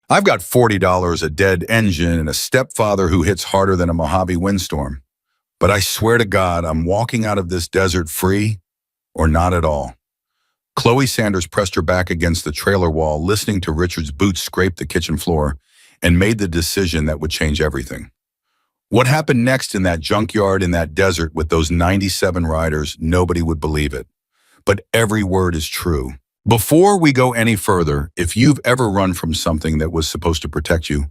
I've got $40, a dead engine, and a stepfather who hits harder than a Mojave windstorm. But I swear to God, I'm walking out of this desert free or not at all. Chloe Sanders pressed her back against the trailer wall, listening to Richard's boots scrape the kitchen floor, and made the decision that would change everything. What happened next in that junkyard in that desert with those 97 riders, nobody would believe it. But every word is true. Before we go any further, if you've ever run from something that was supposed to protect you,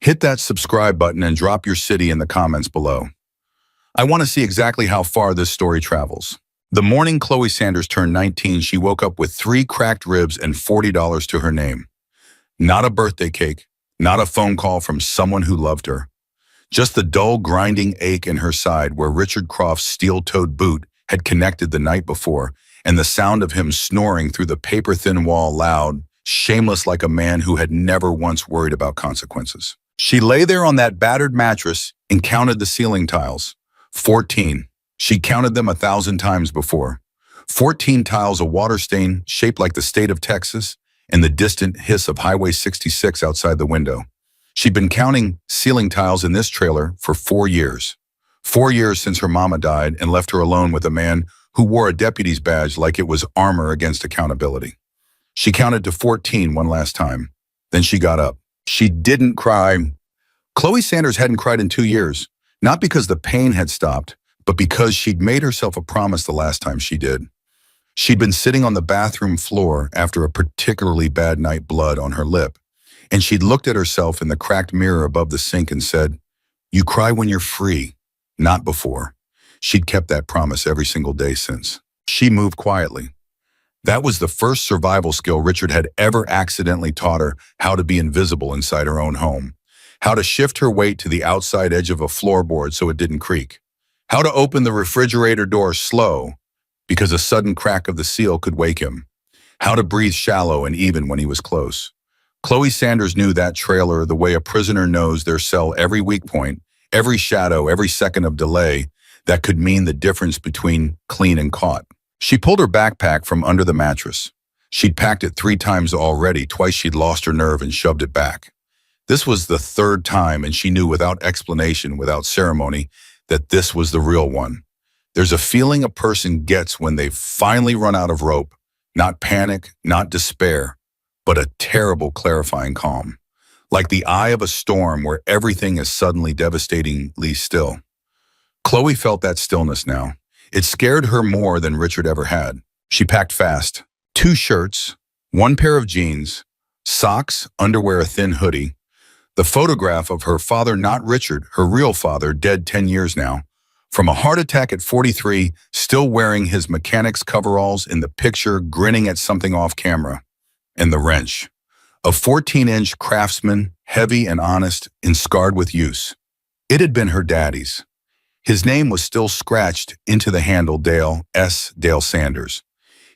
hit that subscribe button and drop your city in the comments below. I want to see exactly how far this story travels. The morning Chloe Sanders turned 19, she woke up with 3 cracked ribs and $40 to her name. Not a birthday cake, not a phone call from someone who loved her. Just the dull, grinding ache in her side where Richard Croft's steel-toed boot had connected the night before, and the sound of him snoring through the paper-thin wall loud, shameless like a man who had never once worried about consequences. She lay there on that battered mattress and counted the ceiling tiles. 14. She counted them 1,000 times before. 14 tiles, a water stain shaped like the state of Texas, and the distant hiss of Highway 66 outside the window. She'd been counting ceiling tiles in this trailer for 4 years. 4 years since her mama died and left her alone with a man who wore a deputy's badge like it was armor against accountability. She counted to 14 one last time. Then she got up. She didn't cry. Chloe Sanders hadn't cried in 2 years, not because the pain had stopped, but because she'd made herself a promise the last time she did. She'd been sitting on the bathroom floor after a particularly bad night, blood on her lip, and she'd looked at herself in the cracked mirror above the sink and said, "You cry when you're free, not before." She'd kept that promise every single day since. She moved quietly. That was the first survival skill Richard had ever accidentally taught her: how to be invisible inside her own home, how to shift her weight to the outside edge of a floorboard so it didn't creak, how to open the refrigerator door slow because a sudden crack of the seal could wake him, how to breathe shallow and even when he was close. Chloe Sanders knew that trailer the way a prisoner knows their cell, every weak point, every shadow, every second of delay that could mean the difference between clean and caught. She pulled her backpack from under the mattress. She'd packed it 3 times already. Twice she'd lost her nerve and shoved it back. This was the 3rd time, and she knew without explanation, without ceremony, that this was the real one. There's a feeling a person gets when they've finally run out of rope. Not panic, not despair, but a terrible clarifying calm. Like the eye of a storm where everything is suddenly devastatingly still. Chloe felt that stillness now. It scared her more than Richard ever had. She packed fast. 2 shirts, 1 pair of jeans, socks, underwear, a thin hoodie. The photograph of her father, not Richard, her real father, dead 10 years now. From a heart attack at 43, still wearing his mechanic's coveralls in the picture, grinning at something off camera. And the wrench. A 14-inch Craftsman, heavy and honest, and scarred with use. It had been her daddy's. His name was still scratched into the handle, Dale Sanders.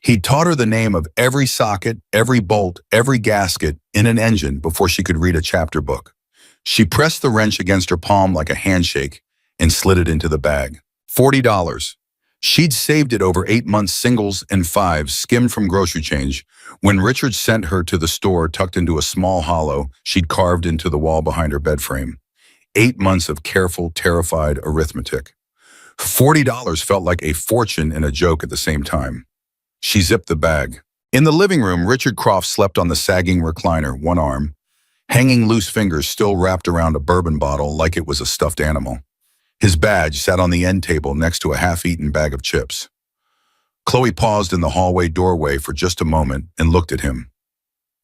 He'd taught her the name of every socket, every bolt, every gasket in an engine before she could read a chapter book. She pressed the wrench against her palm like a handshake and slid it into the bag. $40. She'd saved it over 8 months, singles and fives, skimmed from grocery change, when Richard sent her to the store tucked into a small hollow she'd carved into the wall behind her bed frame. 8 months of careful, terrified arithmetic. $40 felt like a fortune and a joke at the same time. She zipped the bag. In the living room, Richard Croft slept on the sagging recliner, one arm, hanging loose fingers still wrapped around a bourbon bottle like it was a stuffed animal. His badge sat on the end table next to a half-eaten bag of chips. Chloe paused in the hallway doorway for just a moment and looked at him.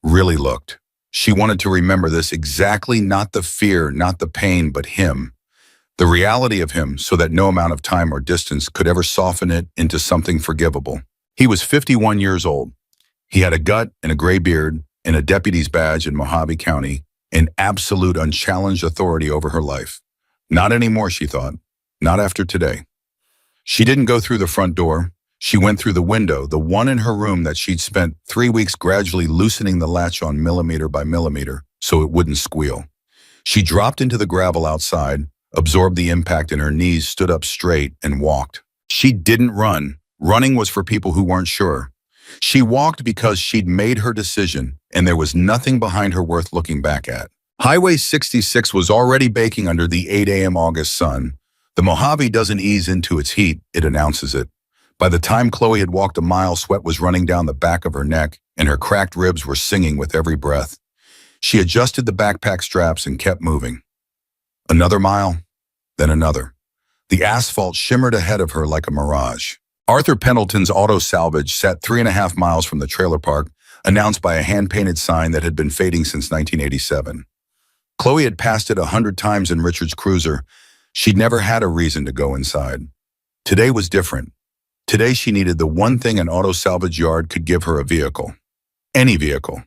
Really looked. She wanted to remember this exactly, not the fear, not the pain, but him. The reality of him, so that no amount of time or distance could ever soften it into something forgivable. He was 51 years old. He had a gut and a gray beard and a deputy's badge in Mojave County, and absolute unchallenged authority over her life. Not anymore, she thought. Not after today. She didn't go through the front door. She went through the window, the one in her room that she'd spent 3 weeks gradually loosening the latch on millimeter by millimeter so it wouldn't squeal. She dropped into the gravel outside, absorbed the impact in her knees, stood up straight, and walked. She didn't run. Running was for people who weren't sure. She walked because she'd made her decision, and there was nothing behind her worth looking back at. Highway 66 was already baking under the 8 a.m. August sun. The Mojave doesn't ease into its heat, it announces it. By the time Chloe had walked a mile, sweat was running down the back of her neck, and her cracked ribs were singing with every breath. She adjusted the backpack straps and kept moving. Another mile, then another. The asphalt shimmered ahead of her like a mirage. Arthur Pendleton's auto salvage sat 3.5 miles from the trailer park, announced by a hand-painted sign that had been fading since 1987. Chloe had passed it 100 times in Richard's cruiser. She'd never had a reason to go inside. Today was different. Today she needed the one thing an auto salvage yard could give her: a vehicle. Any vehicle.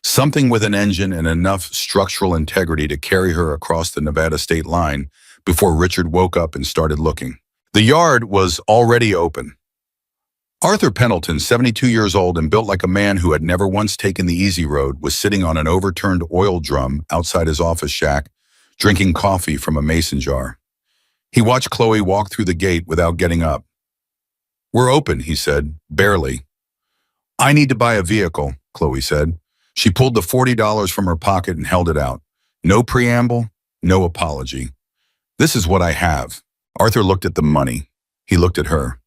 Something with an engine and enough structural integrity to carry her across the Nevada state line before Richard woke up and started looking. The yard was already open. Arthur Pendleton, 72 years old and built like a man who had never once taken the easy road, was sitting on an overturned oil drum outside his office shack, drinking coffee from a mason jar. He watched Chloe walk through the gate without getting up. "We're open," he said, barely. "I need to buy a vehicle," Chloe said. She pulled the $40 from her pocket and held it out. No preamble, no apology. "This is what I have." Arthur looked at the money. He looked at her.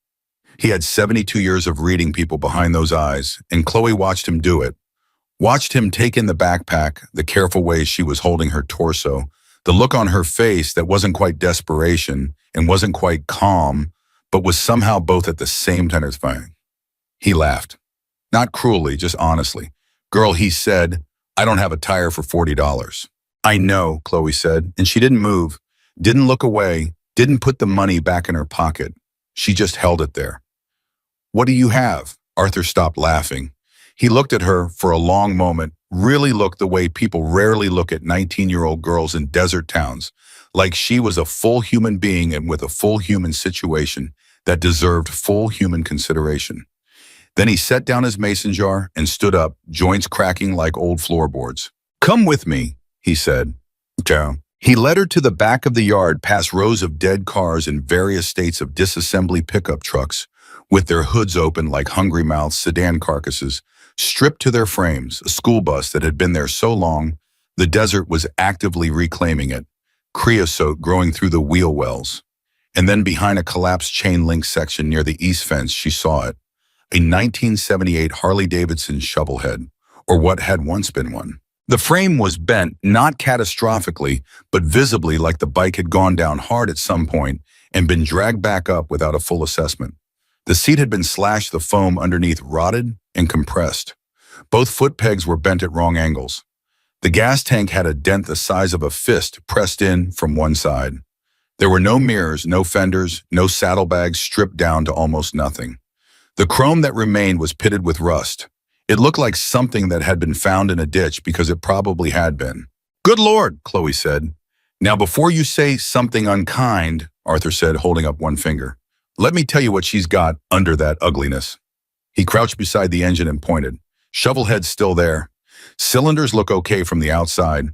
He had 72 years of reading people behind those eyes, and Chloe watched him do it. Watched him take in the backpack, the careful way she was holding her torso, the look on her face that wasn't quite desperation and wasn't quite calm, but was somehow both at the same time terrifying. He laughed. Not cruelly, just honestly. "Girl," he said, "I don't have a tire for $40. "I know," Chloe said, and she didn't move, didn't look away, didn't put the money back in her pocket. She just held it there. "What do you have?" Arthur stopped laughing. He looked at her for a long moment, really looked the way people rarely look at 19-year-old girls in desert towns, like she was a full human being and with a full human situation that deserved full human consideration. Then he set down his mason jar and stood up, joints cracking like old floorboards. "Come with me," he said. "Okay." He led her to the back of the yard, past rows of dead cars in various states of disassembly pickup trucks, with their hoods open like hungry-mouthed sedan carcasses, stripped to their frames, a school bus that had been there so long, the desert was actively reclaiming it, creosote growing through the wheel wells. And then behind a collapsed chain-link section near the east fence, she saw it, a 1978 Harley-Davidson shovelhead, or what had once been one. The frame was bent, not catastrophically, but visibly like the bike had gone down hard at some point and been dragged back up without a full assessment. The seat had been slashed, the foam underneath rotted and compressed. Both foot pegs were bent at wrong angles. The gas tank had a dent the size of a fist pressed in from one side. There were no mirrors, no fenders, no saddlebags, stripped down to almost nothing. The chrome that remained was pitted with rust. It looked like something that had been found in a ditch, because it probably had been. "Good Lord," Chloe said. "Now before you say something unkind," Arthur said, holding up one finger, "let me tell you what she's got under that ugliness." He crouched beside the engine and pointed. "Shovelhead's still there. Cylinders look okay from the outside.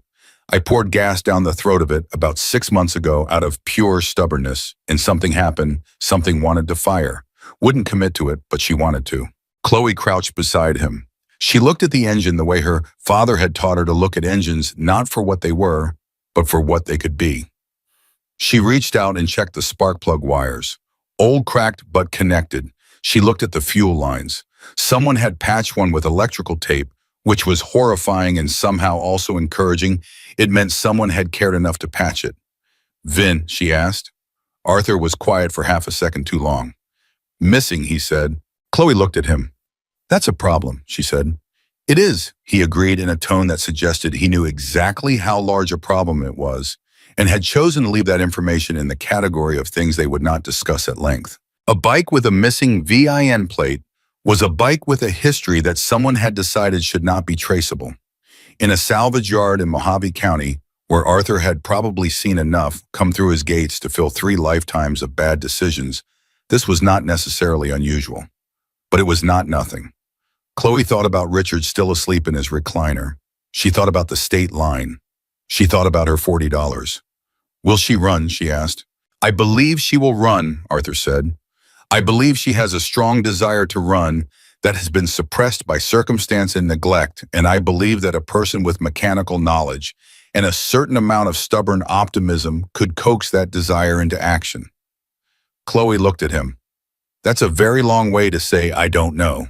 I poured gas down the throat of it about 6 months ago out of pure stubbornness, and something happened, something wanted to fire. Wouldn't commit to it, but she wanted to." Chloe crouched beside him. She looked at the engine the way her father had taught her to look at engines, not for what they were, but for what they could be. She reached out and checked the spark plug wires. Old, cracked, but connected. She looked at the fuel lines. Someone had patched one with electrical tape, which was horrifying and somehow also encouraging. It meant someone had cared enough to patch it. "Vin?" she asked. Arthur was quiet for half a second too long. "Missing," he said. Chloe looked at him. "That's a problem," she said. "It is," he agreed in a tone that suggested he knew exactly how large a problem it was, and had chosen to leave that information in the category of things they would not discuss at length. A bike with a missing VIN plate was a bike with a history that someone had decided should not be traceable. In a salvage yard in Mojave County, where Arthur had probably seen enough come through his gates to fill 3 lifetimes of bad decisions, this was not necessarily unusual. But it was not nothing. Chloe thought about Richard still asleep in his recliner. She thought about the state line. She thought about her $40. "Will she run?" she asked. "I believe she will run," Arthur said. "I believe she has a strong desire to run, that has been suppressed by circumstance and neglect, and I believe that a person with mechanical knowledge and a certain amount of stubborn optimism could coax that desire into action. Chloe looked at him. That's a very long way to say, I don't know.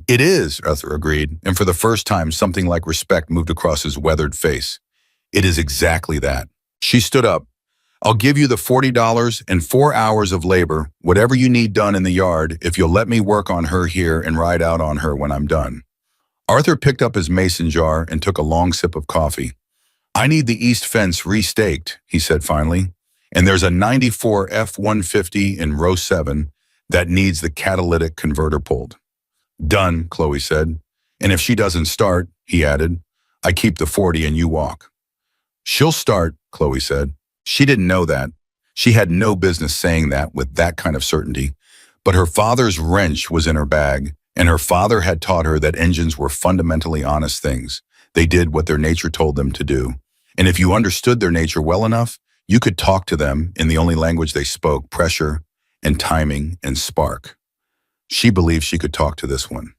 It is, Arthur agreed, and for the first time something like respect moved across his weathered face. It is exactly that. She stood up. I'll give you the $40 and 4 hours of labor, whatever you need done in the yard, if you'll let me work on her here and ride out on her when I'm done. Arthur picked up his mason jar and took a long sip of coffee. I need the east fence restaked, he said finally, and there's a 94 F-150 in row 7 that needs the catalytic converter pulled. Done, Chloe said. And if she doesn't start, he added, I keep the 40 and you walk. She'll start, Chloe said. She didn't know that. She had no business saying that with that kind of certainty. But her father's wrench was in her bag, and her father had taught her that engines were fundamentally honest things. They did what their nature told them to do. And if you understood their nature well enough, you could talk to them in the only language they spoke, pressure and timing and spark. She believed she could talk to this one.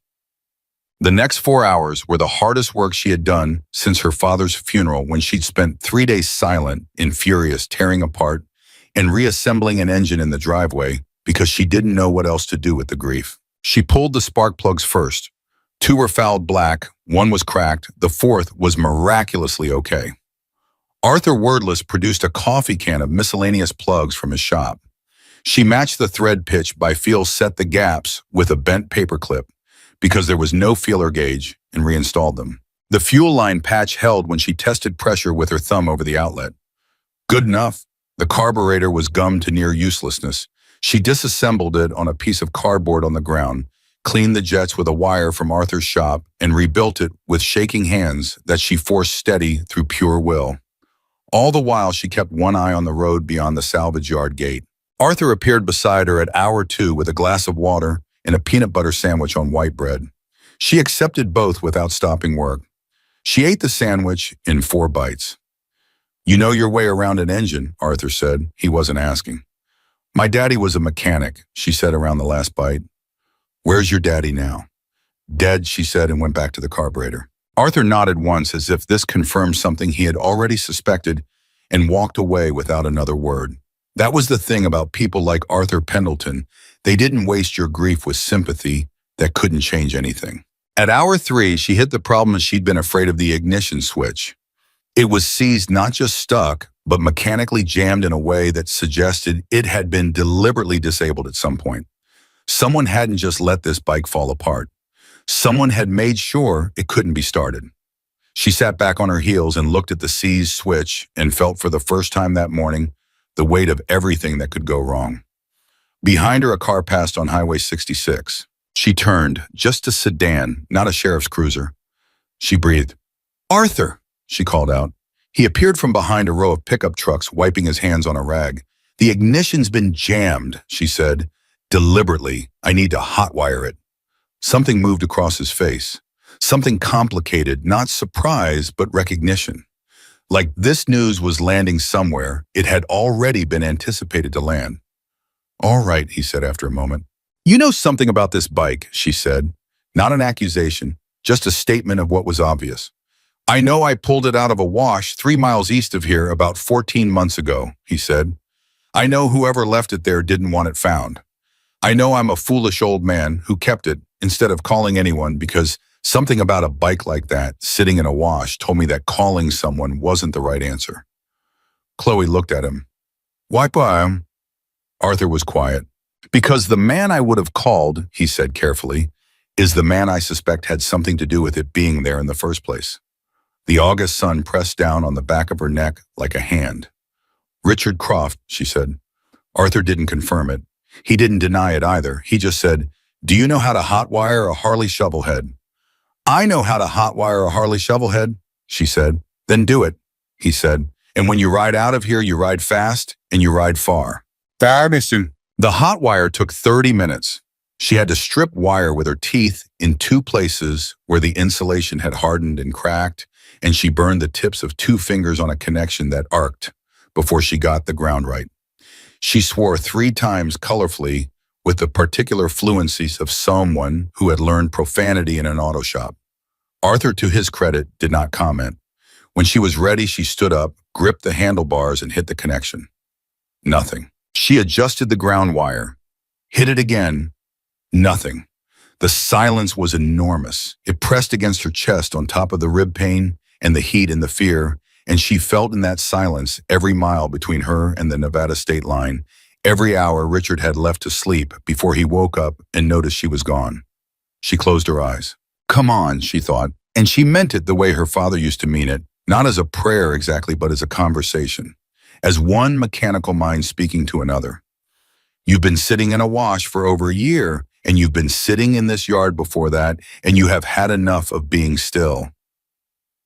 The next 4 hours were the hardest work she had done since her father's funeral, when she'd spent 3 days silent and furious, tearing apart and reassembling an engine in the driveway because she didn't know what else to do with the grief. She pulled the spark plugs first. 2 were fouled black, 1 was cracked, the 4th was miraculously okay. Arthur, wordless, produced a coffee can of miscellaneous plugs from his shop. She matched the thread pitch by feel, set the gaps with a bent paper clip, because there was no feeler gauge, and reinstalled them. The fuel line patch held when she tested pressure with her thumb over the outlet. Good enough. The carburetor was gummed to near uselessness. She disassembled it on a piece of cardboard on the ground, cleaned the jets with a wire from Arthur's shop, and rebuilt it with shaking hands that she forced steady through pure will. All the while, she kept one eye on the road beyond the salvage yard gate. Arthur appeared beside her at hour 2 with a glass of water and a peanut butter sandwich on white bread. She accepted both without stopping work. She ate the sandwich in 4 bites. You know your way around an engine, Arthur said. He wasn't asking. My daddy was a mechanic, she said around the last bite. Where's your daddy now? Dead, she said, and went back to the carburetor. Arthur nodded once as if this confirmed something he had already suspected, and walked away without another word. That was the thing about people like Arthur Pendleton. They didn't waste your grief with sympathy that couldn't change anything. At hour 3, she hit the problem she'd been afraid of: the ignition switch. It was seized, not just stuck, but mechanically jammed in a way that suggested it had been deliberately disabled at some point. Someone hadn't just let this bike fall apart. Someone had made sure it couldn't be started. She sat back on her heels and looked at the seized switch and felt for the first time that morning the weight of everything that could go wrong. Behind her, a car passed on Highway 66. She turned, just a sedan, not a sheriff's cruiser. She breathed. Arthur, she called out. He appeared from behind a row of pickup trucks, wiping his hands on a rag. The ignition's been jammed, she said. Deliberately, I need to hotwire it. Something moved across his face. Something complicated, not surprise, but recognition. Like this news was landing somewhere, it had already been anticipated to land. All right, he said after a moment. You know something about this bike, she said. Not an accusation, just a statement of what was obvious. I know I pulled it out of a wash 3 miles east of here about 14 months ago, he said. I know whoever left it there didn't want it found. I know I'm a foolish old man who kept it instead of calling anyone, because something about a bike like that sitting in a wash told me that calling someone wasn't the right answer. Chloe looked at him. Why buy him? Arthur was quiet. Because the man I would have called, he said carefully, is the man I suspect had something to do with it being there in the first place. The August sun pressed down on the back of her neck like a hand. Richard Croft, she said. Arthur didn't confirm it. He didn't deny it either. He just said, do you know how to hotwire a Harley shovelhead? I know how to hotwire a Harley shovelhead, she said. Then do it, he said. And when you ride out of here, you ride fast and you ride far. The hotwire took 30 minutes. She had to strip wire with her teeth in 2 places where the insulation had hardened and cracked, and she burned the tips of 2 fingers on a connection that arced before she got the ground right. She swore 3 times colorfully with the particular fluencies of someone who had learned profanity in an auto shop. Arthur, to his credit, did not comment. When she was ready, she stood up, gripped the handlebars, and hit the connection. Nothing. She adjusted the ground wire, hit it again. Nothing. The silence was enormous. It pressed against her chest on top of the rib pain and the heat and the fear, and she felt in that silence every mile between her and the Nevada state line, every hour Richard had left to sleep before he woke up and noticed she was gone. She closed her eyes. Come on, she thought, and she meant it the way her father used to mean it, not as a prayer exactly, but as a conversation, as one mechanical mind speaking to another. You've been sitting in a wash for over a year, and you've been sitting in this yard before that, and you have had enough of being still.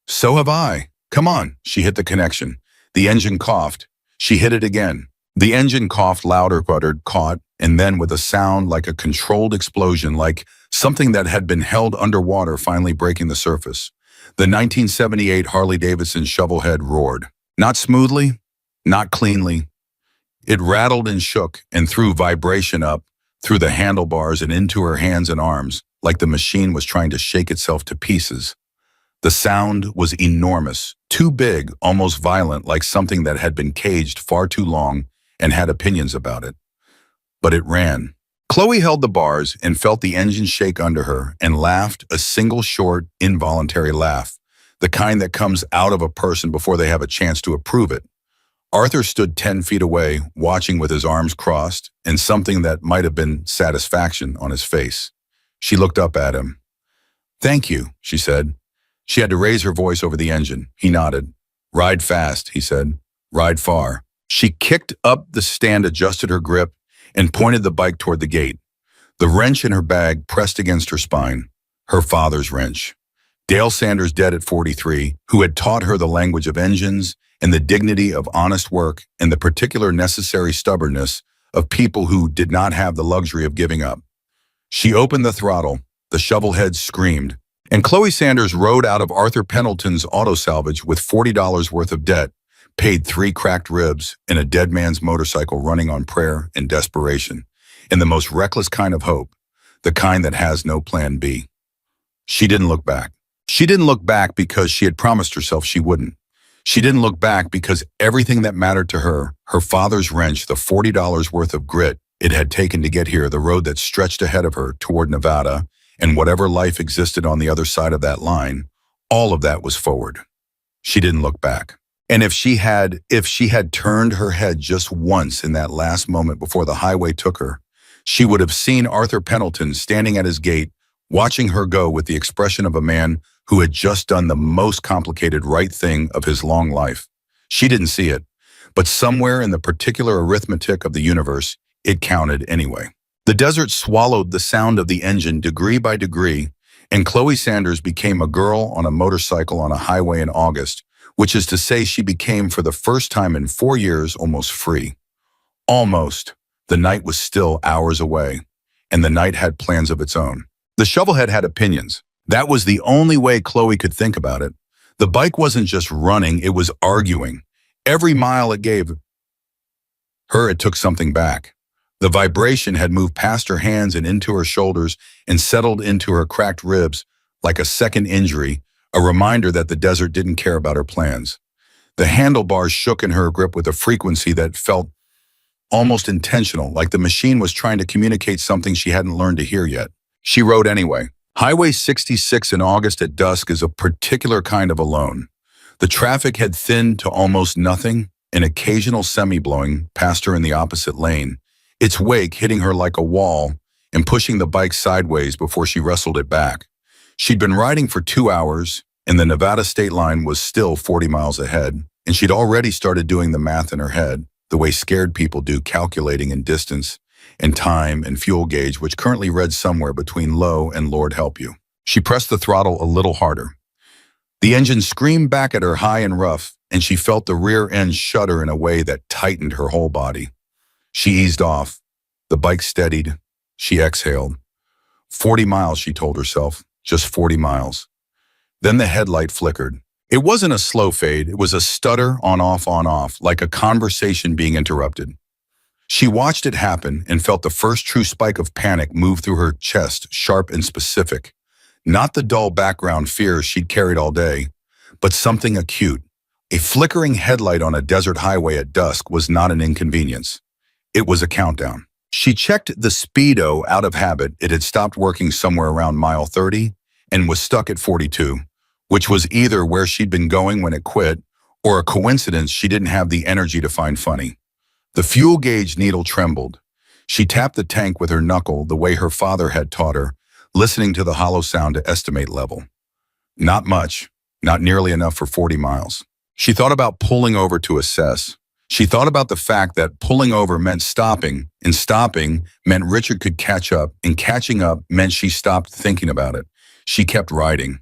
So have I. Come on, she hit the connection. The engine coughed. She hit it again. The engine coughed louder, buttered, caught, and then with a sound like a controlled explosion, like something that had been held underwater finally breaking the surface. The 1978 Harley-Davidson shovelhead roared. Not smoothly, not cleanly. It rattled and shook and threw vibration up through the handlebars and into her hands and arms, like the machine was trying to shake itself to pieces. The sound was enormous, too big, almost violent, like something that had been caged far too long and had opinions about it. But it ran. Chloe held the bars and felt the engine shake under her and laughed a single short, involuntary laugh, the kind that comes out of a person before they have a chance to approve it. Arthur stood 10 feet away, watching with his arms crossed and something that might have been satisfaction on his face. She looked up at him. Thank you, she said. She had to raise her voice over the engine. He nodded. Ride fast, he said. Ride far. She kicked up the stand, adjusted her grip, and pointed the bike toward the gate. The wrench in her bag pressed against her spine. Her father's wrench. Dale Sanders, dead at 43, who had taught her the language of engines and the dignity of honest work and the particular necessary stubbornness of people who did not have the luxury of giving up. She opened the throttle. The shovelhead screamed. And Chloe Sanders rode out of Arthur Pendleton's auto salvage with $40 worth of debt, paid 3 cracked ribs, and a dead man's motorcycle running on prayer and desperation, in the most reckless kind of hope, the kind that has no plan B. She didn't look back. She didn't look back because she had promised herself she wouldn't. She didn't look back because everything that mattered to her, her father's wrench, the $40 worth of grit it had taken to get here, the road that stretched ahead of her toward Nevada, and whatever life existed on the other side of that line, all of that was forward. She didn't look back. And if she had turned her head just once in that last moment before the highway took her, she would have seen Arthur Pendleton standing at his gate, watching her go with the expression of a man who had just done the most complicated right thing of his long life. She didn't see it, but somewhere in the particular arithmetic of the universe, it counted anyway. The desert swallowed the sound of the engine degree by degree, and Chloe Sanders became a girl on a motorcycle on a highway in August, which is to say she became for the first time in 4 years almost free. Almost. The night was still hours away, and the night had plans of its own. The shovelhead had opinions. That was the only way Chloe could think about it. The bike wasn't just running, it was arguing. Every mile it gave her, it took something back. The vibration had moved past her hands and into her shoulders and settled into her cracked ribs like a second injury, a reminder that the desert didn't care about her plans. The handlebars shook in her grip with a frequency that felt almost intentional, like the machine was trying to communicate something she hadn't learned to hear yet. She rode anyway. Highway 66 in August at dusk is a particular kind of alone. The traffic had thinned to almost nothing, an occasional semi blowing past her in the opposite lane, its wake hitting her like a wall and pushing the bike sideways before she wrestled it back. She'd been riding for 2 hours, and the Nevada state line was still 40 miles ahead, and she'd already started doing the math in her head, the way scared people do, calculating in distance and time and fuel gauge, which currently read somewhere between low and Lord help you. She pressed the throttle a little harder. The engine screamed back at her high and rough, and she felt the rear end shudder in a way that tightened her whole body. She eased off. The bike steadied. She exhaled. 40 miles, she told herself. Just 40 miles. Then the headlight flickered. It wasn't a slow fade. It was a stutter on off, like a conversation being interrupted. She watched it happen and felt the first true spike of panic move through her chest, sharp and specific. Not the dull background fears she'd carried all day, but something acute. A flickering headlight on a desert highway at dusk was not an inconvenience. It was a countdown. She checked the speedo out of habit. It had stopped working somewhere around mile 30 and was stuck at 42, which was either where she'd been going when it quit or a coincidence she didn't have the energy to find funny. The fuel gauge needle trembled. She tapped the tank with her knuckle the way her father had taught her, listening to the hollow sound to estimate level. Not much, not nearly enough for 40 miles. She thought about pulling over to assess. She thought about the fact that pulling over meant stopping, and stopping meant Richard could catch up, and catching up meant she stopped thinking about it. She kept riding.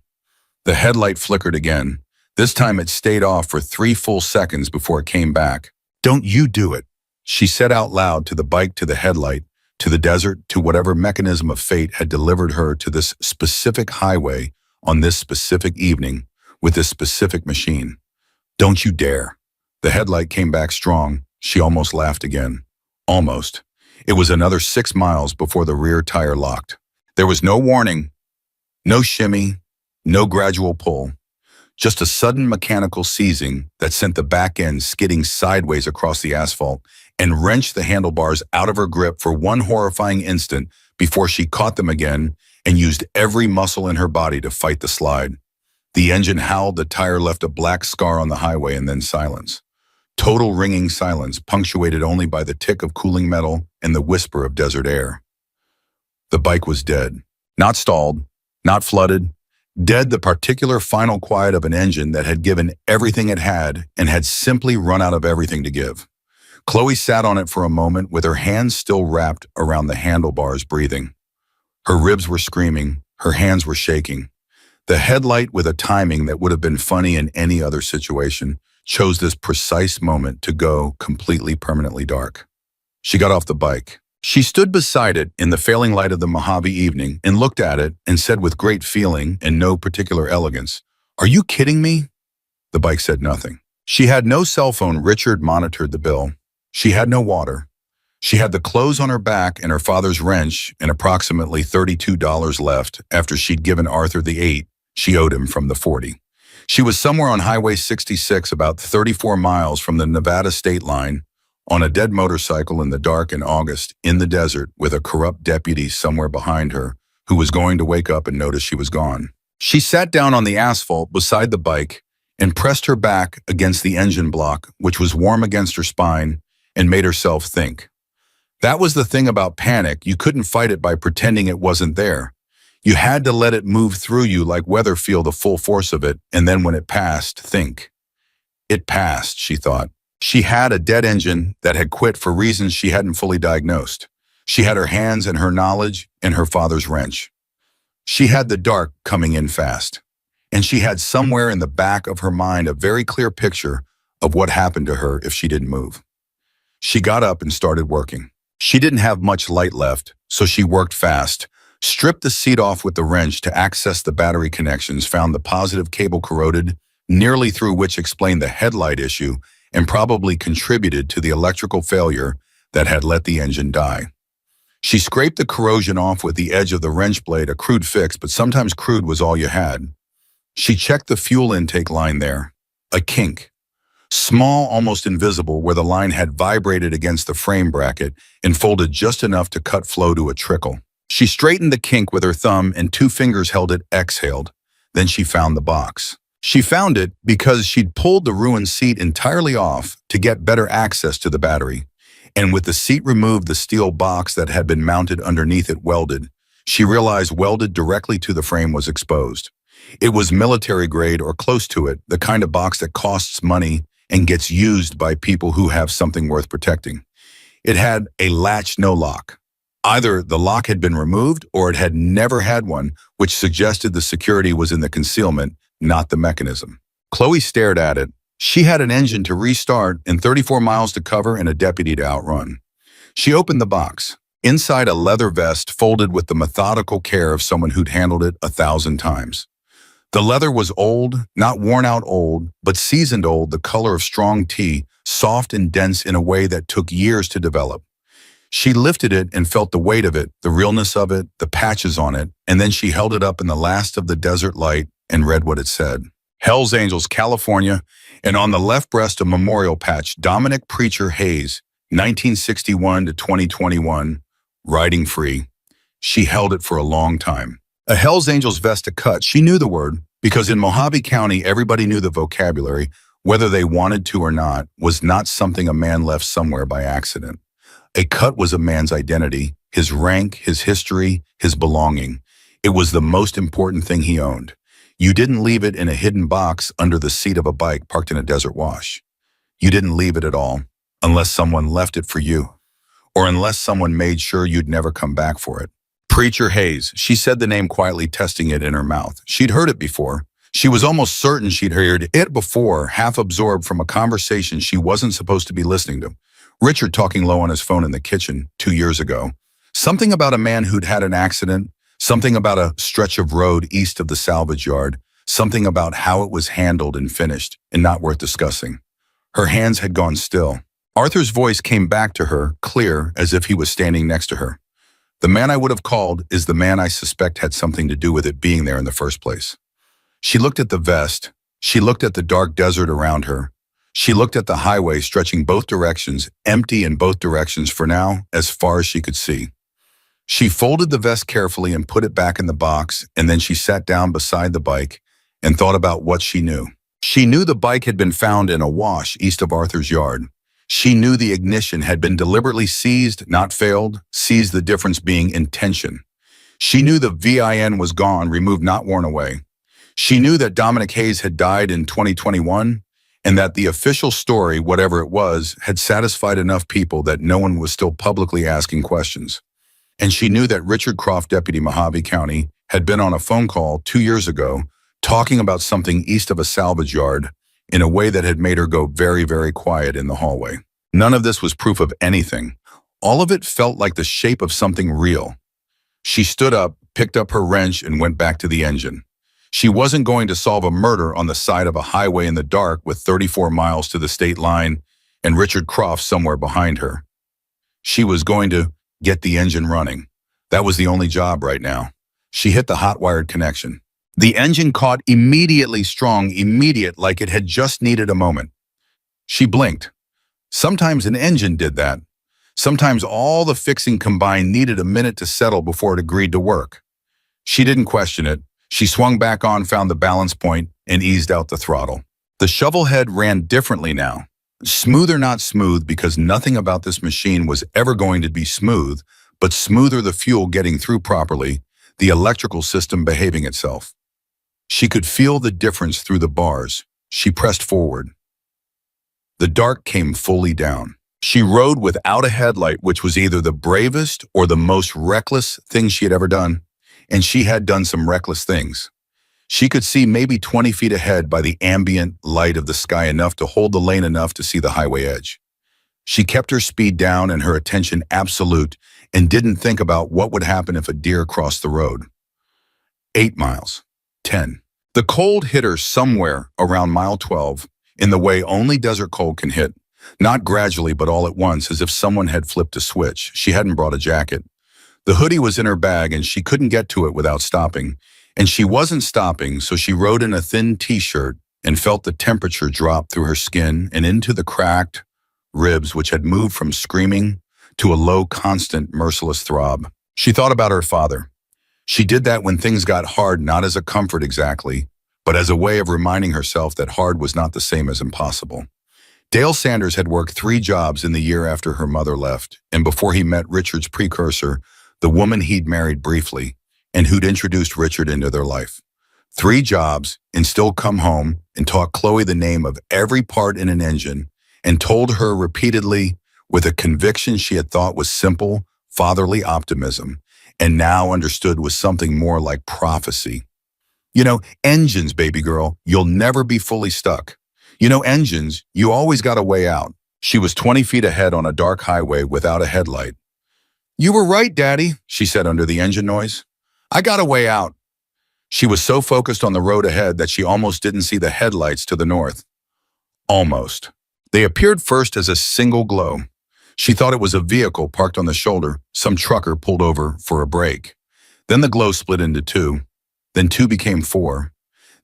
The headlight flickered again. This time it stayed off for 3 full seconds before it came back. "Don't you do it," she said out loud, to the bike, to the headlight, to the desert, to whatever mechanism of fate had delivered her to this specific highway on this specific evening with this specific machine. "Don't you dare." The headlight came back strong. She almost laughed again. Almost. It was another 6 miles before the rear tire locked. There was no warning, no shimmy, no gradual pull. Just a sudden mechanical seizing that sent the back end skidding sideways across the asphalt and wrenched the handlebars out of her grip for one horrifying instant before she caught them again and used every muscle in her body to fight the slide. The engine howled, the tire left a black scar on the highway, and then silence. Total ringing silence, punctuated only by the tick of cooling metal and the whisper of desert air. The bike was dead. Not stalled, not flooded. Dead, the particular final quiet of an engine that had given everything it had and had simply run out of everything to give. Chloe sat on it for a moment with her hands still wrapped around the handlebars, breathing. Her ribs were screaming, her hands were shaking. The headlight, with a timing that would have been funny in any other situation, chose this precise moment to go completely permanently dark. She got off the bike. She stood beside it in the failing light of the Mojave evening and looked at it and said with great feeling and no particular elegance, "Are you kidding me?" The bike said nothing. She had no cell phone. Richard monitored the bill. She had no water. She had the clothes on her back and her father's wrench and approximately $32 left after she'd given Arthur the 8 she owed him from the 40. She was somewhere on Highway 66, about 34 miles from the Nevada state line, on a dead motorcycle in the dark in August, in the desert, with a corrupt deputy somewhere behind her who was going to wake up and notice she was gone. She sat down on the asphalt beside the bike and pressed her back against the engine block, which was warm against her spine, and made herself think. That was the thing about panic. You couldn't fight it by pretending it wasn't there. You had to let it move through you like weather, feel the full force of it, and then when it passed, think. It passed, she thought. She had a dead engine that had quit for reasons she hadn't fully diagnosed. She had her hands and her knowledge and her father's wrench. She had the dark coming in fast. And she had somewhere in the back of her mind a very clear picture of what happened to her if she didn't move. She got up and started working. She didn't have much light left, so she worked fast, stripped the seat off with the wrench to access the battery connections, found the positive cable corroded, nearly through, which explained the headlight issue and probably contributed to the electrical failure that had let the engine die. She scraped the corrosion off with the edge of the wrench blade, a crude fix, but sometimes crude was all you had. She checked the fuel intake line there, a kink. Small, almost invisible, where the line had vibrated against the frame bracket and folded just enough to cut flow to a trickle. She straightened the kink with her thumb and 2 fingers held it, exhaled. Then she found the box. She found it because she'd pulled the ruined seat entirely off to get better access to the battery. And with the seat removed, the steel box that had been mounted underneath it welded. She realized welded directly to the frame was exposed. It was military grade or close to it, the kind of box that costs money and gets used by people who have something worth protecting. It had a latch, no lock. Either the lock had been removed or it had never had one, which suggested the security was in the concealment, not the mechanism. Chloe stared at it. She had an engine to restart and 34 miles to cover and a deputy to outrun. She opened the box. Inside, a leather vest folded with the methodical care of someone who'd handled it 1,000 times. The leather was old, not worn out old, but seasoned old, the color of strong tea, soft and dense in a way that took years to develop. She lifted it and felt the weight of it, the realness of it, the patches on it, and then she held it up in the last of the desert light and read what it said. Hell's Angels, California, and on the left breast a memorial patch, Dominic Preacher Hayes, 1961 to 2021, riding free. She held it for a long time. A Hell's Angels vest to cut, she knew the word, because in Mojave County everybody knew the vocabulary, whether they wanted to or not, was not something a man left somewhere by accident. A cut was a man's identity, his rank, his history, his belonging. It was the most important thing he owned. You didn't leave it in a hidden box under the seat of a bike parked in a desert wash. You didn't leave it at all, unless someone left it for you, or unless someone made sure you'd never come back for it. Preacher Hayes, she said the name quietly, testing it in her mouth. She'd heard it before. She was almost certain she'd heard it before, half absorbed from a conversation she wasn't supposed to be listening to. Richard talking low on his phone in the kitchen 2 years ago. Something about a man who'd had an accident, something about a stretch of road east of the salvage yard, something about how it was handled and finished and not worth discussing. Her hands had gone still. Arthur's voice came back to her, clear, as if he was standing next to her. The man I would have called is the man I suspect had something to do with it being there in the first place. She looked at the vest. She looked at the dark desert around her. She looked at the highway stretching both directions, empty in both directions for now, as far as she could see. She folded the vest carefully and put it back in the box, and then she sat down beside the bike and thought about what she knew. She knew the bike had been found in a wash east of Arthur's yard. She knew the ignition had been deliberately seized, not failed, seized, the difference being intention. She knew the VIN was gone, removed, not worn away. She knew that Dominic Hayes had died in 2021, and that the official story, whatever it was, had satisfied enough people that no one was still publicly asking questions. And she knew that Richard Croft, Deputy Mojave County, had been on a phone call 2 years ago talking about something east of a salvage yard in a way that had made her go very, very quiet in the hallway. None of this was proof of anything. All of it felt like the shape of something real. She stood up, picked up her wrench, and went back to the engine. She wasn't going to solve a murder on the side of a highway in the dark with 34 miles to the state line and Richard Croft somewhere behind her. She was going to get the engine running. That was the only job right now. She hit the hot-wired connection. The engine caught immediately, strong, immediate, like it had just needed a moment. She blinked. Sometimes an engine did that. Sometimes all the fixing combined needed a minute to settle before it agreed to work. She didn't question it. She swung back on, found the balance point, and eased out the throttle. The shovel head ran differently now. Smooth or not smooth, because nothing about this machine was ever going to be smooth, but smoother the fuel getting through properly, the electrical system behaving itself. She could feel the difference through the bars. She pressed forward. The dark came fully down. She rode without a headlight, which was either the bravest or the most reckless thing she had ever done. And she had done some reckless things. She could see maybe 20 feet ahead by the ambient light of the sky, enough to hold the lane enough to see the highway edge. She kept her speed down and her attention absolute and didn't think about what would happen if a deer crossed the road. 8 miles. 10. The cold hit her somewhere around mile 12, in the way only desert cold can hit. Not gradually, but all at once, as if someone had flipped a switch. She hadn't brought a jacket. The hoodie was in her bag and she couldn't get to it without stopping. And she wasn't stopping, so she rode in a thin t-shirt and felt the temperature drop through her skin and into the cracked ribs, which had moved from screaming to a low, constant, merciless throb. She thought about her father. She did that when things got hard, not as a comfort exactly, but as a way of reminding herself that hard was not the same as impossible. Dale Sanders had worked 3 jobs in the year after her mother left, and before he met Richard's precursor, the woman he'd married briefly, and who'd introduced Richard into their life. 3 jobs, and still come home and taught Chloe the name of every part in an engine, and told her repeatedly, with a conviction she had thought was simple, fatherly optimism, and now understood was something more like prophecy. You know, engines, baby girl, you'll never be fully stuck. You know, engines, you always got a way out. She was 20 feet ahead on a dark highway without a headlight. "You were right, Daddy," she said under the engine noise. "I got a way out." She was so focused on the road ahead that she almost didn't see the headlights to the north. Almost. They appeared first as a single glow. She thought it was a vehicle parked on the shoulder, some trucker pulled over for a break. Then the glow split into two. Then two became four.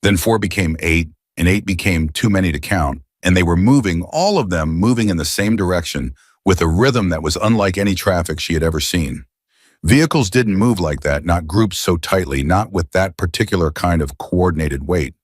Then four became eight, and eight became too many to count. And they were moving, all of them moving in the same direction, with a rhythm that was unlike any traffic she had ever seen. Vehicles didn't move like that, not grouped so tightly, not with that particular kind of coordinated weight.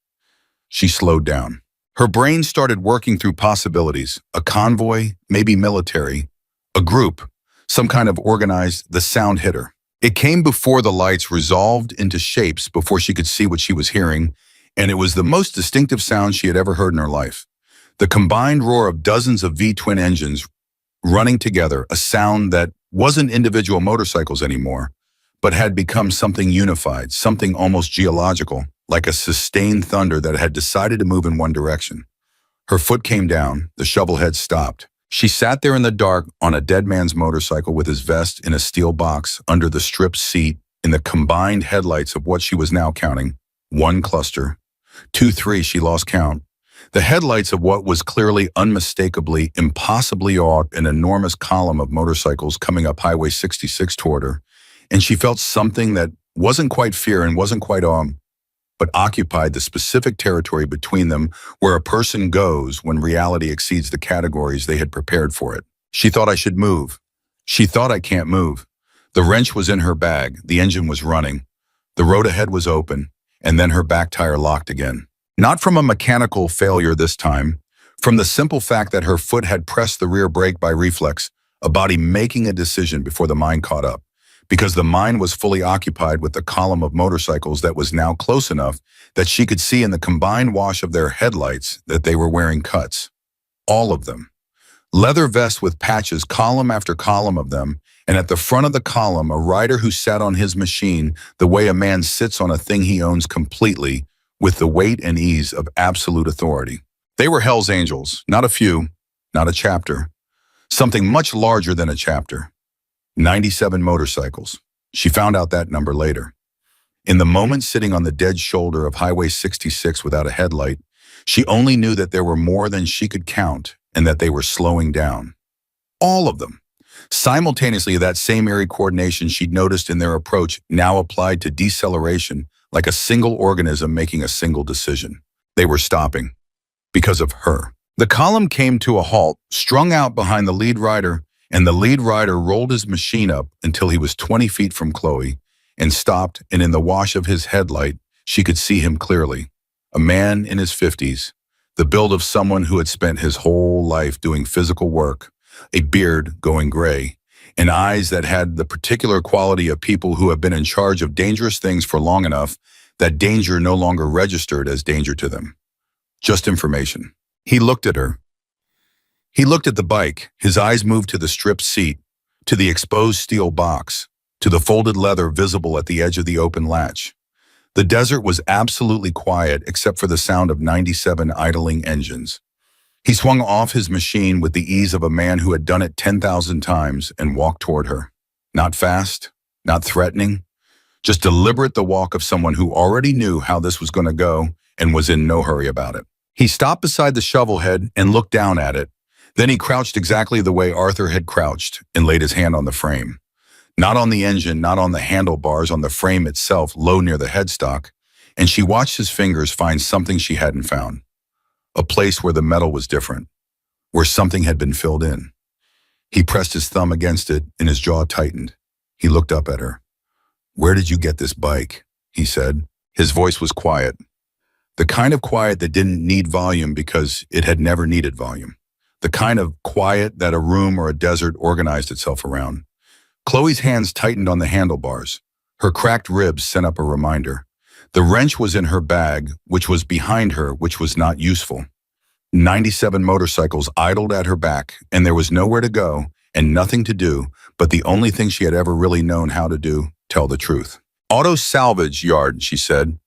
She slowed down. Her brain started working through possibilities, a convoy, maybe military, a group, some kind of organized, the sound hit her. It came before the lights resolved into shapes before she could see what she was hearing, and it was the most distinctive sound she had ever heard in her life. The combined roar of dozens of V-twin engines running together, a sound that wasn't individual motorcycles anymore, but had become something unified, something almost geological, like a sustained thunder that had decided to move in one direction. Her foot came down, the shovel head stopped. She sat there in the dark on a dead man's motorcycle with his vest in a steel box under the stripped seat in the combined headlights of what she was now counting. One cluster. Two, three, she lost count. The headlights of what was clearly, unmistakably, impossibly odd, an enormous column of motorcycles coming up Highway 66 toward her, and she felt something that wasn't quite fear and wasn't quite awe, but occupied the specific territory between them where a person goes when reality exceeds the categories they had prepared for it. She thought, I should move. She thought, I can't move. The wrench was in her bag, the engine was running, the road ahead was open, and then her back tire locked again. Not from a mechanical failure this time, from the simple fact that her foot had pressed the rear brake by reflex, a body making a decision before the mind caught up, because the mind was fully occupied with the column of motorcycles that was now close enough that she could see in the combined wash of their headlights that they were wearing cuts. All of them. Leather vests with patches, column after column of them, and at the front of the column, a rider who sat on his machine the way a man sits on a thing he owns completely, with the weight and ease of absolute authority. They were Hell's Angels, not a few, not a chapter. Something much larger than a chapter. 97 motorcycles. She found out that number later. In the moment sitting on the dead shoulder of Highway 66 without a headlight, she only knew that there were more than she could count and that they were slowing down. All of them. Simultaneously, that same eerie coordination she'd noticed in their approach now applied to deceleration, like a single organism making a single decision. They were stopping. Because of her. The column came to a halt, strung out behind the lead rider, and the lead rider rolled his machine up until he was 20 feet from Chloe, and stopped, and in the wash of his headlight, she could see him clearly. A man in his 50s, the build of someone who had spent his whole life doing physical work, a beard going gray, and eyes that had the particular quality of people who have been in charge of dangerous things for long enough that danger no longer registered as danger to them. Just information. He looked at her. He looked at the bike. His eyes moved to the stripped seat, to the exposed steel box, to the folded leather visible at the edge of the open latch. The desert was absolutely quiet except for the sound of 97 idling engines. He swung off his machine with the ease of a man who had done it 10,000 times and walked toward her. Not fast, not threatening, just deliberate, the walk of someone who already knew how this was going to go and was in no hurry about it. He stopped beside the shovel head and looked down at it. Then he crouched exactly the way Arthur had crouched and laid his hand on the frame. Not on the engine, not on the handlebars, on the frame itself, low near the headstock, and she watched his fingers find something she hadn't found. A place where the metal was different, where something had been filled in. He pressed his thumb against it and his jaw tightened. He looked up at her. "Where did you get this bike?" he said. His voice was quiet. The kind of quiet that didn't need volume because it had never needed volume. The kind of quiet that a room or a desert organized itself around. Chloe's hands tightened on the handlebars. Her cracked ribs sent up a reminder. The wrench was in her bag, which was behind her, which was not useful. 97 motorcycles idled at her back, and there was nowhere to go and nothing to do, but the only thing she had ever really known how to do, tell the truth. "Auto salvage yard," she said.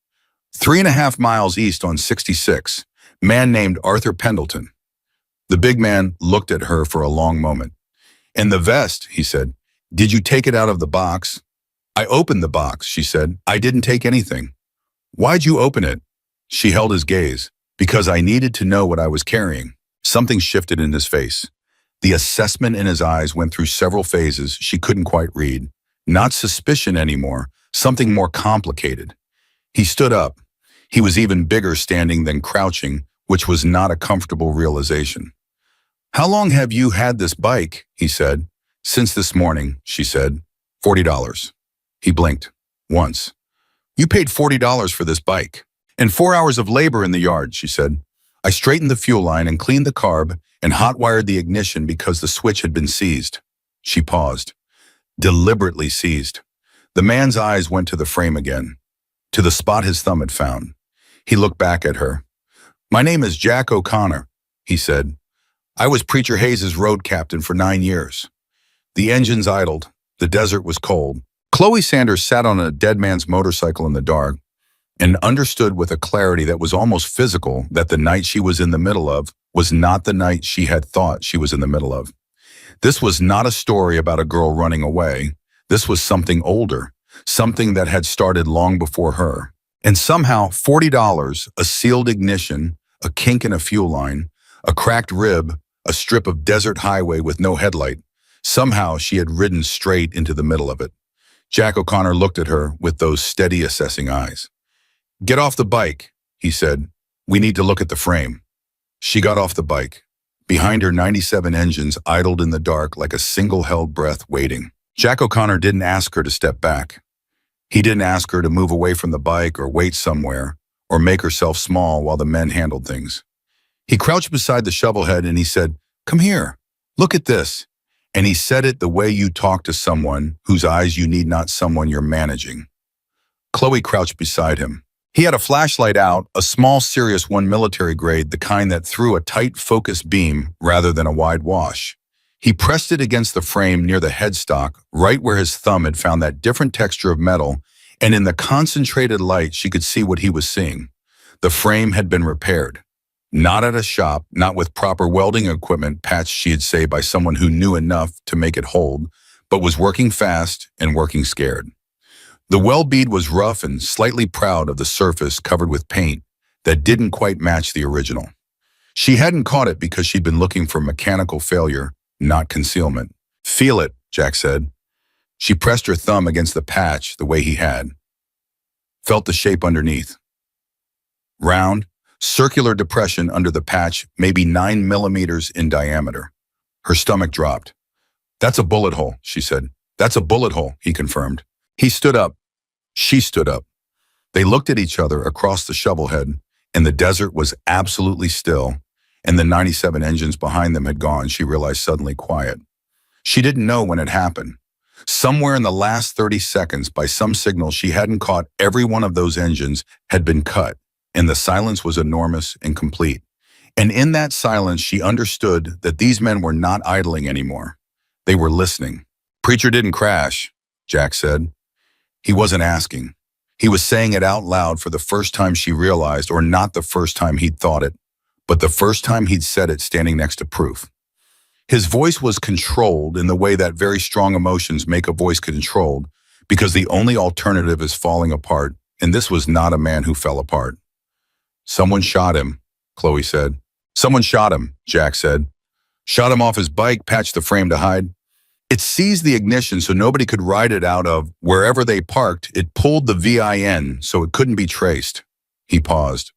3.5 miles east on 66. Man named Arthur Pendleton. The big man looked at her for a long moment. "And the vest," he said. "Did you take it out of the box?" "I opened the box," she said. "I didn't take anything." "Why'd you open it?" She held his gaze. "Because I needed to know what I was carrying." Something shifted in his face. The assessment in his eyes went through several phases she couldn't quite read. Not suspicion anymore, something more complicated. He stood up. He was even bigger standing than crouching, which was not a comfortable realization. "How long have you had this bike?" he said. "Since this morning," she said. $40. He blinked. Once. "You paid $40 for this bike." "And 4 hours of labor in the yard," she said. "I straightened the fuel line and cleaned the carb and hot-wired the ignition because the switch had been seized." She paused. Deliberately seized. The man's eyes went to the frame again, to the spot his thumb had found. He looked back at her. "My name is Jack O'Connor," he said. "I was Preacher Hayes's road captain for 9 years." The engines idled. The desert was cold. Chloe Sanders sat on a dead man's motorcycle in the dark and understood with a clarity that was almost physical that the night she was in the middle of was not the night she had thought she was in the middle of. This was not a story about a girl running away. This was something older, something that had started long before her. And somehow, $40, a sealed ignition, a kink in a fuel line, a cracked rib, a strip of desert highway with no headlight, somehow she had ridden straight into the middle of it. Jack O'Connor looked at her with those steady, assessing eyes. "Get off the bike," he said. "We need to look at the frame." She got off the bike. Behind her, 97 engines idled in the dark like a single held breath waiting. Jack O'Connor didn't ask her to step back. He didn't ask her to move away from the bike or wait somewhere or make herself small while the men handled things. He crouched beside the shovelhead and he said, "Come here, look at this." And he said it the way you talk to someone whose eyes you need, not someone you're managing. Chloe crouched beside him. He had a flashlight out, a small Sirius 1 military grade, the kind that threw a tight focused beam rather than a wide wash. He pressed it against the frame near the headstock, right where his thumb had found that different texture of metal, and in the concentrated light she could see what he was seeing. The frame had been repaired. Not at a shop, not with proper welding equipment patched, she'd say, by someone who knew enough to make it hold, but was working fast and working scared. The weld bead was rough and slightly proud of the surface covered with paint that didn't quite match the original. She hadn't caught it because she'd been looking for mechanical failure, not concealment. "Feel it," Jack said. She pressed her thumb against the patch the way he had. Felt the shape underneath. Round, circular depression under the patch, maybe 9 millimeters in diameter. Her stomach dropped. "That's a bullet hole," she said. "That's a bullet hole," he confirmed. He stood up. She stood up. They looked at each other across the shovelhead, and the desert was absolutely still, and the 97 engines behind them had gone, she realized, suddenly quiet. She didn't know when it happened. Somewhere in the last 30 seconds, by some signal she hadn't caught, every one of those engines had been cut, and the silence was enormous and complete. And in that silence, she understood that these men were not idling anymore. They were listening. "Preacher didn't crash," Jack said. He wasn't asking. He was saying it out loud for the first time she realized, or not the first time he'd thought it, but the first time he'd said it standing next to proof. His voice was controlled in the way that very strong emotions make a voice controlled, because the only alternative is falling apart, and this was not a man who fell apart. "Someone shot him," Chloe said. "Someone shot him," Jack said. "Shot him off his bike, patched the frame to hide. It seized the ignition so nobody could ride it out of wherever they parked. It pulled the VIN so it couldn't be traced." He paused.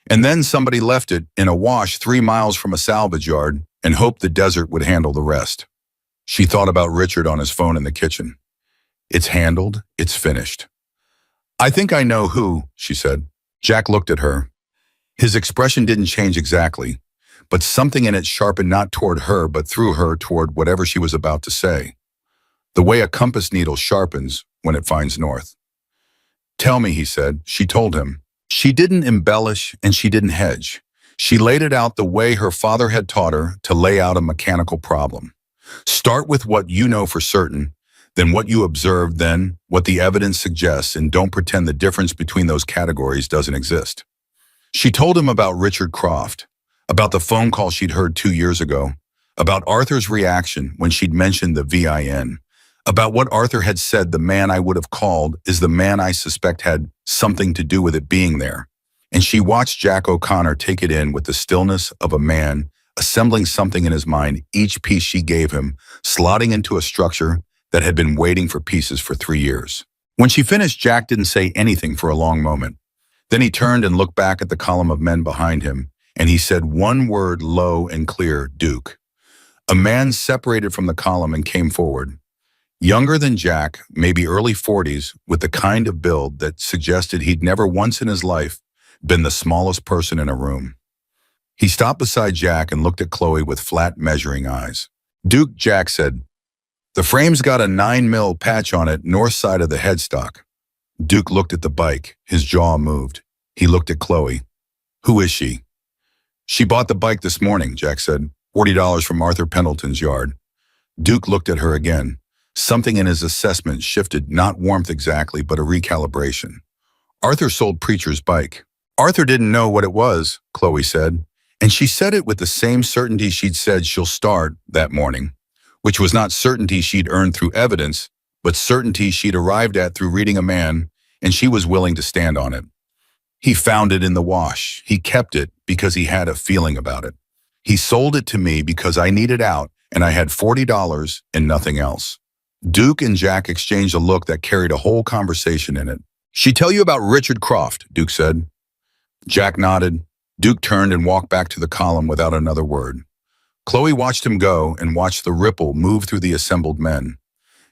"And then somebody left it in a wash 3 miles from a salvage yard and hoped the desert would handle the rest." She thought about Richard on his phone in the kitchen. "It's handled. It's finished." "I think I know who," she said. Jack looked at her. His expression didn't change exactly, but something in it sharpened not toward her but through her toward whatever she was about to say. The way a compass needle sharpens when it finds north. "Tell me," he said. She told him. She didn't embellish and she didn't hedge. She laid it out the way her father had taught her to lay out a mechanical problem. Start with what you know for certain, then what you observed, then what the evidence suggests, and don't pretend the difference between those categories doesn't exist. She told him about Richard Croft, about the phone call she'd heard 2 years ago, about Arthur's reaction when she'd mentioned the VIN, about what Arthur had said, "The man I would have called is the man I suspect had something to do with it being there." And she watched Jack O'Connor take it in with the stillness of a man assembling something in his mind, each piece she gave him, slotting into a structure that had been waiting for pieces for 3 years. When she finished, Jack didn't say anything for a long moment. Then he turned and looked back at the column of men behind him, and he said one word low and clear, Duke. A man separated from the column and came forward. Younger than Jack, maybe early 40s, with the kind of build that suggested he'd never once in his life been the smallest person in a room. He stopped beside Jack and looked at Chloe with flat, measuring eyes. Duke, Jack said, the frame's got a 9mm patch on it north side of the headstock. Duke looked at the bike. His jaw moved. He looked at Chloe. Who is she? She bought the bike this morning, Jack said. $40 from Arthur Pendleton's yard. Duke looked at her again. Something in his assessment shifted, not warmth exactly, but a recalibration. Arthur sold Preacher's bike. Arthur didn't know what it was, Chloe said, and she said it with the same certainty she'd said she'll start that morning, which was not certainty she'd earned through evidence, but certainty she'd arrived at through reading a man, and she was willing to stand on it. He found it in the wash. He kept it because he had a feeling about it. He sold it to me because I needed out, and I had $40 and nothing else. Duke and Jack exchanged a look that carried a whole conversation in it. She tell you about Richard Croft, Duke said. Jack nodded. Duke turned and walked back to the column without another word. Chloe watched him go and watched the ripple move through the assembled men.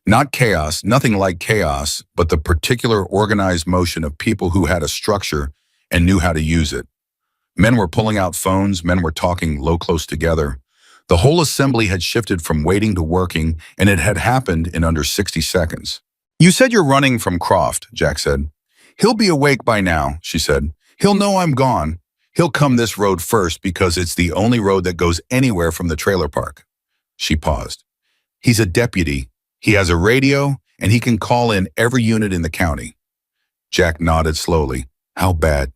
Not chaos, nothing like chaos, but the particular organized motion of people who had a structure and knew how to use it. Men were pulling out phones, men were talking low close together. The whole assembly had shifted from waiting to working, and it had happened in under 60 seconds. You said you're running from Croft, Jack said. He'll be awake by now, she said. He'll know I'm gone. He'll come this road first because it's the only road that goes anywhere from the trailer park. She paused. He's a deputy. He has a radio, and he can call in every unit in the county. Jack nodded slowly. How bad?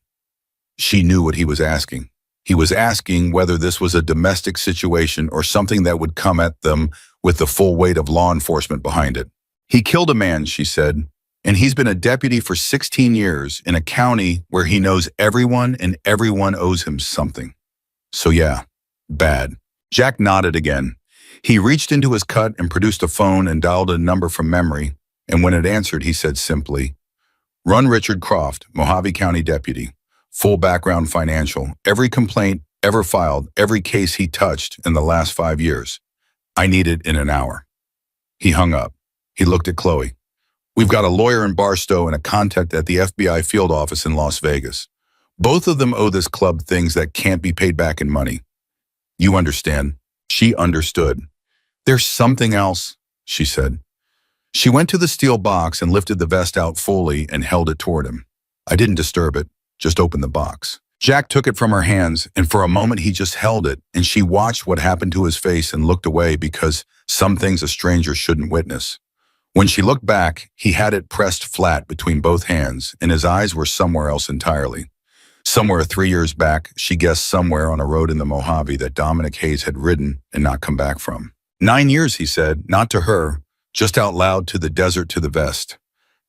She knew what he was asking. He was asking whether this was a domestic situation or something that would come at them with the full weight of law enforcement behind it. He killed a man, she said, and he's been a deputy for 16 years in a county where he knows everyone and everyone owes him something. So yeah, bad. Jack nodded again. He reached into his cut and produced a phone and dialed a number from memory, and when it answered, he said simply, Run Richard Croft, Mojave County Deputy. Full background financial, every complaint ever filed, every case he touched in the last 5 years. I need it in an hour. He hung up. He looked at Chloe. We've got a lawyer in Barstow and a contact at the FBI field office in Las Vegas. Both of them owe this club things that can't be paid back in money. You understand. She understood. There's something else, she said. She went to the steel box and lifted the vest out fully and held it toward him. I didn't disturb it. Just open the box. Jack took it from her hands, and for a moment he just held it, and she watched what happened to his face and looked away because some things a stranger shouldn't witness. When she looked back, he had it pressed flat between both hands, and his eyes were somewhere else entirely. Somewhere 3 years back, she guessed somewhere on a road in the Mojave that Dominic Hayes had ridden and not come back from. 9 years, he said, not to her, just out loud to the desert to the vest.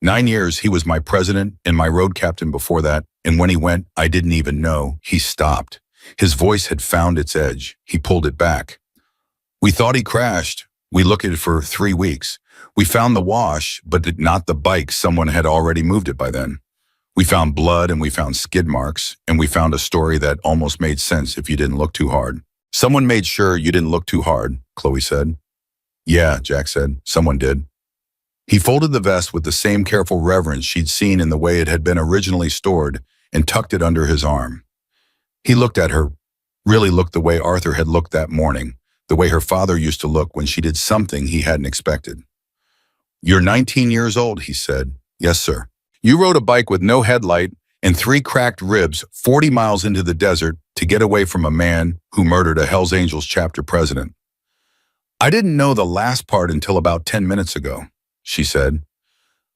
9 years, he was my president and my road captain before that, and when he went, I didn't even know. He stopped. His voice had found its edge. He pulled it back. We thought he crashed. We looked at it for 3 weeks. We found the wash, but not the bike. Someone had already moved it by then. We found blood and we found skid marks, and we found a story that almost made sense if you didn't look too hard. Someone made sure you didn't look too hard, Chloe said. Yeah, Jack said. Someone did. He folded the vest with the same careful reverence she'd seen in the way it had been originally stored and tucked it under his arm. He looked at her, really looked the way Arthur had looked that morning, the way her father used to look when she did something he hadn't expected. You're 19 years old, he said. Yes, sir. You rode a bike with no headlight and 3 cracked ribs 40 miles into the desert to get away from a man who murdered a Hells Angels chapter president. I didn't know the last part until about 10 minutes ago, she said.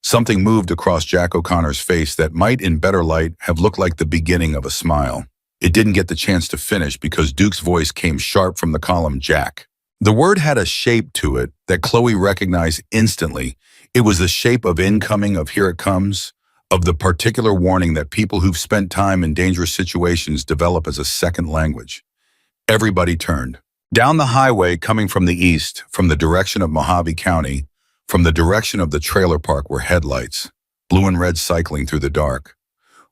Something moved across Jack O'Connor's face that might, in better light, have looked like the beginning of a smile. It didn't get the chance to finish because Duke's voice came sharp from the column, Jack. The word had a shape to it that Chloe recognized instantly. It was the shape of incoming, of here it comes, of the particular warning that people who've spent time in dangerous situations develop as a second language. Everybody turned. Down the highway coming from the east, from the direction of Mojave County, from the direction of the trailer park were headlights, blue and red cycling through the dark.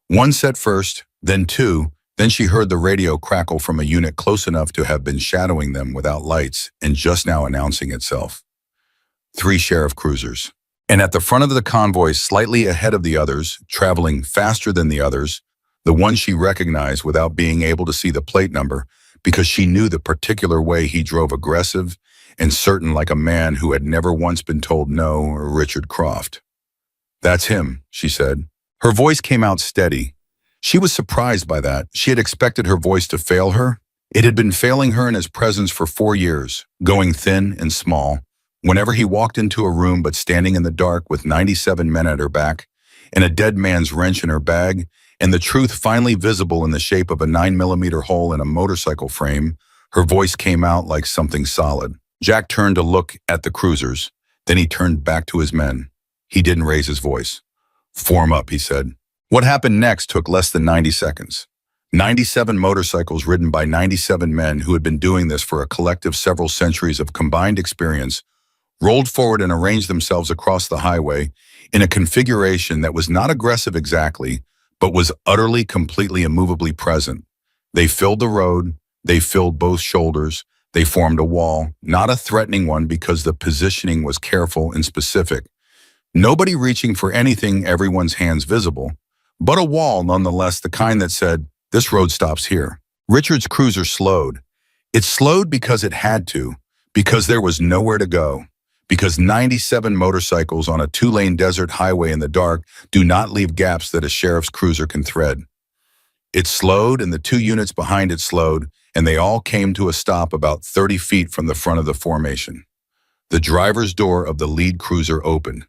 One set first, then two, then she heard the radio crackle from a unit close enough to have been shadowing them without lights and just now announcing itself. 3 sheriff cruisers. And at the front of the convoy, slightly ahead of the others, traveling faster than the others, the one she recognized without being able to see the plate number because she knew the particular way he drove, aggressive and certain like a man who had never once been told no, Richard Croft. "That's him," she said. Her voice came out steady. She was surprised by that. She had expected her voice to fail her. It had been failing her in his presence for 4 years, going thin and small, whenever he walked into a room but standing in the dark with 97 men at her back, and a dead man's wrench in her bag, and the truth finally visible in the shape of a 9mm hole in a motorcycle frame, her voice came out like something solid. Jack turned to look at the cruisers. Then he turned back to his men. He didn't raise his voice. "Form up," he said. What happened next took less than 90 seconds. 97 motorcycles ridden by 97 men who had been doing this for a collective several centuries of combined experience rolled forward and arranged themselves across the highway in a configuration that was not aggressive exactly, but was utterly, completely, immovably present. They filled the road, they filled both shoulders, they formed a wall, not a threatening one because the positioning was careful and specific. Nobody reaching for anything, everyone's hands visible, but a wall nonetheless, the kind that said, "This road stops here." Richard's cruiser slowed. It slowed because it had to, because there was nowhere to go, because 97 motorcycles on a 2-lane desert highway in the dark do not leave gaps that a sheriff's cruiser can thread. It slowed, and the 2 units behind it slowed, and they all came to a stop about 30 feet from the front of the formation. The driver's door of the lead cruiser opened.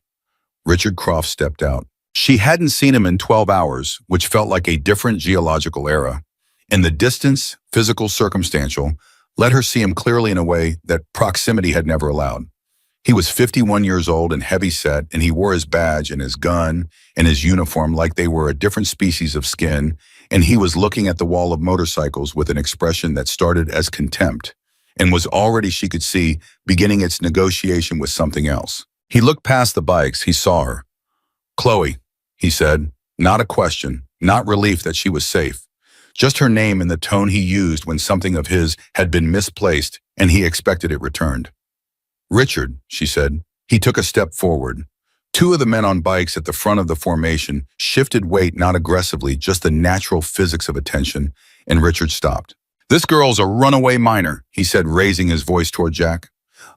Richard Croft stepped out. She hadn't seen him in 12 hours, which felt like a different geological era. And the distance, physical, circumstantial, let her see him clearly in a way that proximity had never allowed. He was 51 years old and heavy-set, and he wore his badge and his gun and his uniform like they were a different species of skin, and he was looking at the wall of motorcycles with an expression that started as contempt and was already, she could see, beginning its negotiation with something else. He looked past the bikes. He saw her. "Chloe," he said, not a question, not relief that she was safe, just her name in the tone he used when something of his had been misplaced and he expected it returned. "Richard," she said. He took a step forward. 2 of the men on bikes at the front of the formation shifted weight, not aggressively, just the natural physics of attention, and Richard stopped. "This girl's a runaway minor," he said, raising his voice toward Jack.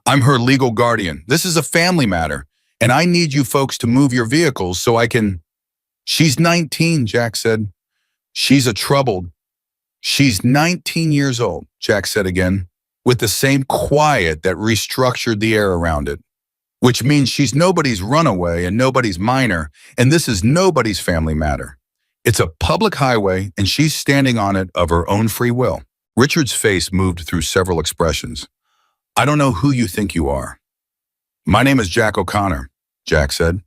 "I'm her legal guardian. This is a family matter, and I need you folks to move your vehicles so I can—" "She's 19, Jack said. "She's She's 19 years old, Jack said again, with the same quiet that restructured the air around it. "Which means she's nobody's runaway and nobody's minor, and this is nobody's family matter. It's a public highway, and she's standing on it of her own free will." Richard's face moved through several expressions. "I don't know who you think you are." "My name is Jack O'Connor," Jack said.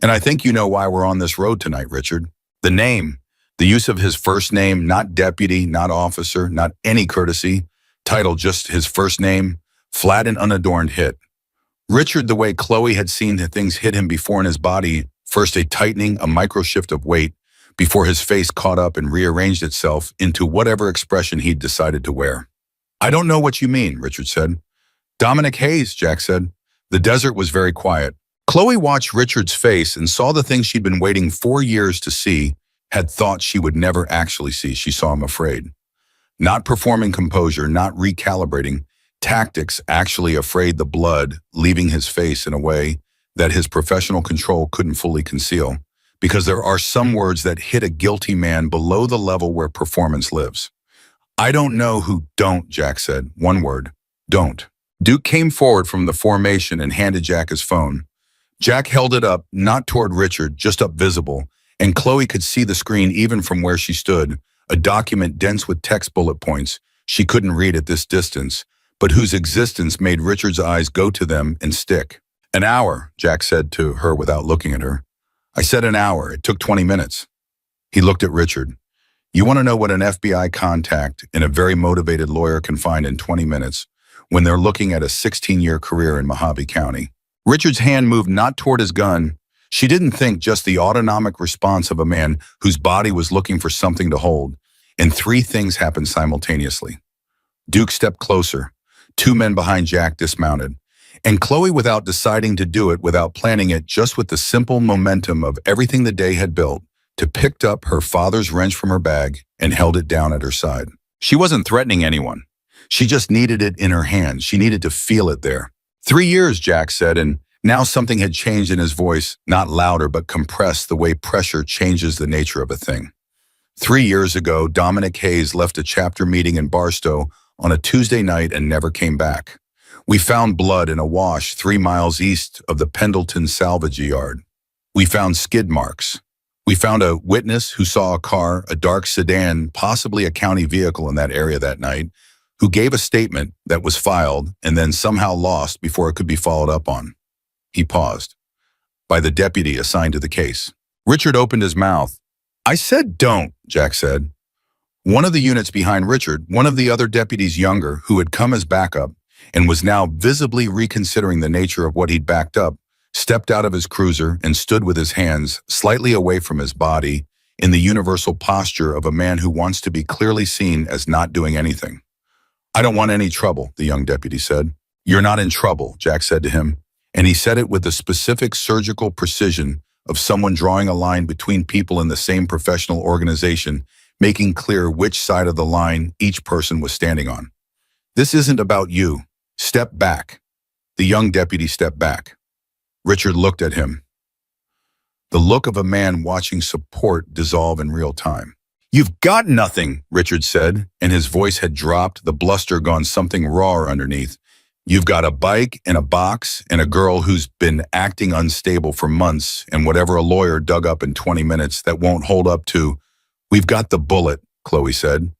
"And I think you know why we're on this road tonight, Richard." The name, the use of his first name, not deputy, not officer, not any courtesy, title, just his first name, flat and unadorned hit. Richard, the way Chloe had seen the things hit him before in his body, first a tightening, a micro shift of weight, before his face caught up and rearranged itself into whatever expression he'd decided to wear. "I don't know what you mean," Richard said. "Dominic Hayes," Jack said. The desert was very quiet. Chloe watched Richard's face and saw the things she'd been waiting 4 years to see, had thought she would never actually see. She saw him afraid. Not performing composure, not recalibrating, tactics, actually afraid, the blood leaving his face in a way that his professional control couldn't fully conceal, because there are some words that hit a guilty man below the level where performance lives. "I don't know who don't," Jack said. One word, don't. Duke came forward from the formation and handed Jack his phone. Jack held it up, not toward Richard, just up visible, and Chloe could see the screen even from where she stood, a document dense with text bullet points she couldn't read at this distance, but whose existence made Richard's eyes go to them and stick. "An hour," Jack said to her without looking at her. "I said an hour. It took 20 minutes. He looked at Richard. You want to know what an FBI contact and a very motivated lawyer can find in 20 minutes when they're looking at a 16-year career in Mojave County. Richard's hand moved not toward his gun. She didn't think, just the autonomic response of a man whose body was looking for something to hold. And three things happened simultaneously. Duke stepped closer. Two men behind Jack dismounted. And Chloe, without deciding to do it, without planning it, just with the simple momentum of everything the day had built, picked up her father's wrench from her bag and held it down at her side. She wasn't threatening anyone. She just needed it in her hand. She needed to feel it there. 3 years, Jack said, and now something had changed in his voice, not louder but compressed, the way pressure changes the nature of a thing. 3 years ago, Dominic Hayes left a chapter meeting in Barstow on a Tuesday night and never came back. We found blood in a wash 3 miles east of the Pendleton salvage yard. We found skid marks. We found a witness who saw a car, a dark sedan, possibly a county vehicle in that area that night, who gave a statement that was filed and then somehow lost before it could be followed up on. He paused. By the deputy assigned to the case. Richard opened his mouth. "I said don't," Jack said. One of the units behind Richard, one of the other deputies younger, who had come as backup and was now visibly reconsidering the nature of what he'd backed up, stepped out of his cruiser and stood with his hands slightly away from his body in the universal posture of a man who wants to be clearly seen as not doing anything. "I don't want any trouble," the young deputy said. "You're not in trouble," Jack said to him, and he said it with the specific surgical precision of someone drawing a line between people in the same professional organization, making clear which side of the line each person was standing on. "This isn't about you. Step back." The young deputy stepped back. Richard looked at him. The look of a man watching support dissolve in real time. "You've got nothing," Richard said, and his voice had dropped, the bluster gone something rawer underneath. "You've got a bike and a box and a girl who's been acting unstable for months and whatever a lawyer dug up in 20 minutes that won't hold up to." "We've got the bullet," Chloe said.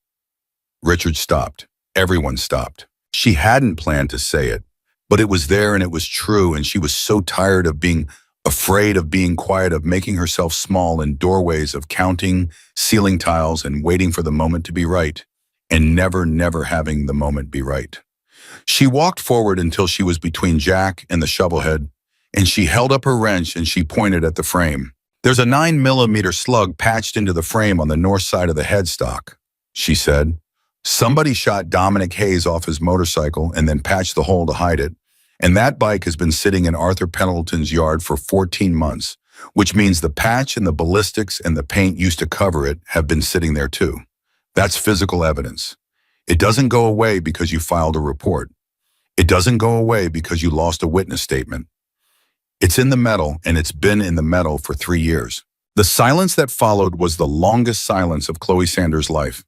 Richard stopped. Everyone stopped. She hadn't planned to say it, but it was there and it was true, and she was so tired of being afraid, of being quiet, of making herself small in doorways, of counting ceiling tiles and waiting for the moment to be right, and never having the moment be right. She walked forward until she was between Jack and the shovelhead, and she held up her wrench and she pointed at the frame. "There's a 9mm slug patched into the frame on the north side of the headstock," she said. "Somebody shot Dominic Hayes off his motorcycle and then patched the hole to hide it. And that bike has been sitting in Arthur Pendleton's yard for 14 months, which means the patch and the ballistics and the paint used to cover it have been sitting there too. That's physical evidence. It doesn't go away because you filed a report. It doesn't go away because you lost a witness statement. It's in the metal, and it's been in the metal for 3 years." The silence that followed was the longest silence of Chloe Sanders' life.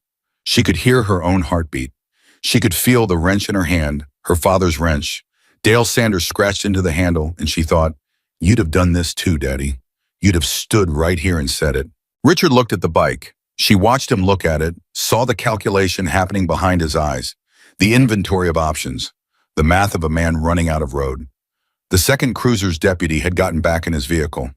She could hear her own heartbeat. She could feel the wrench in her hand, her father's wrench. Dale Sanders scratched into the handle, and she thought, "You'd have done this too, Daddy. You'd have stood right here and said it." Richard looked at the bike. She watched him look at it, saw the calculation happening behind his eyes, the inventory of options, the math of a man running out of road. The second cruiser's deputy had gotten back in his vehicle.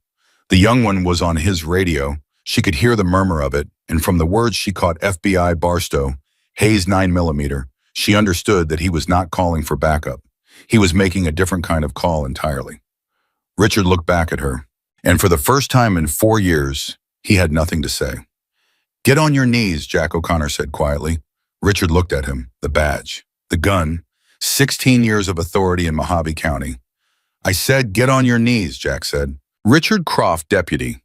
The young one was on his radio. She could hear the murmur of it, and from the words she caught FBI Barstow, Hayes 9mm, she understood that he was not calling for backup. He was making a different kind of call entirely. Richard looked back at her, and for the first time in 4 years, he had nothing to say. "Get on your knees," Jack O'Connor said quietly. Richard looked at him, the badge, the gun, 16 years of authority in Mojave County. "I said, get on your knees," Jack said. Richard Croft, deputy,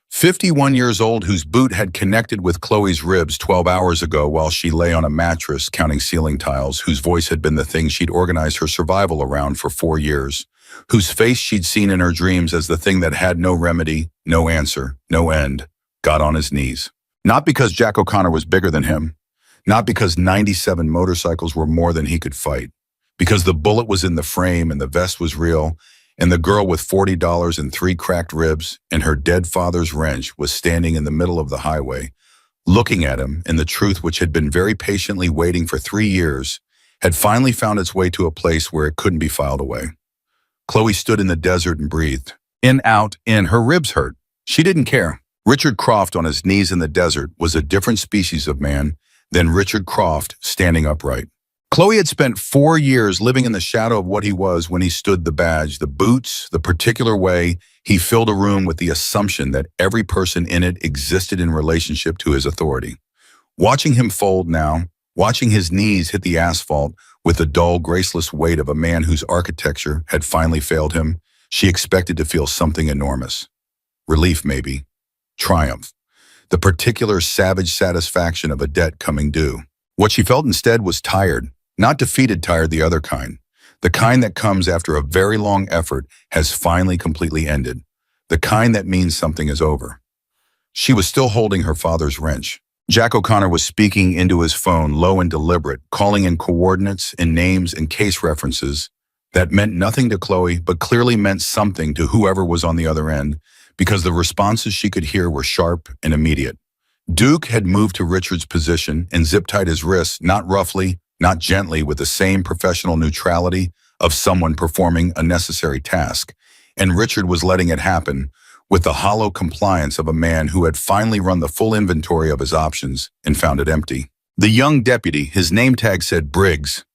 51 years old, whose boot had connected with Chloe's ribs 12 hours ago while she lay on a mattress counting ceiling tiles, whose voice had been the thing she'd organized her survival around for 4 years, whose face she'd seen in her dreams as the thing that had no remedy, no answer, no end, got on his knees. Not because Jack O'Connor was bigger than him, not because 97 motorcycles were more than he could fight, because the bullet was in the frame and the vest was real, and the girl with $40 and 3 cracked ribs and her dead father's wrench was standing in the middle of the highway, looking at him, and the truth, which had been very patiently waiting for 3 years, had finally found its way to a place where it couldn't be filed away. Chloe stood in the desert and breathed. In, out, in. Her ribs hurt. She didn't care. Richard Croft on his knees in the desert was a different species of man than Richard Croft standing upright. Chloe had spent 4 years living in the shadow of what he was when he stood the badge, the boots, the particular way he filled a room with the assumption that every person in it existed in relationship to his authority. Watching him fold now, watching his knees hit the asphalt with the dull, graceless weight of a man whose architecture had finally failed him, she expected to feel something enormous. Relief, maybe. Triumph. The particular savage satisfaction of a debt coming due. What she felt instead was tired. Not defeated tired, the other kind. The kind that comes after a very long effort has finally completely ended. The kind that means something is over. She was still holding her father's wrench. Jack O'Connor was speaking into his phone, low and deliberate, calling in coordinates and names and case references that meant nothing to Chloe, but clearly meant something to whoever was on the other end, because the responses she could hear were sharp and immediate. Duke had moved to Richard's position and zip-tied his wrists, not roughly, not gently, with the same professional neutrality of someone performing a necessary task. And Richard was letting it happen with the hollow compliance of a man who had finally run the full inventory of his options and found it empty. The young deputy, his name tag said Briggs.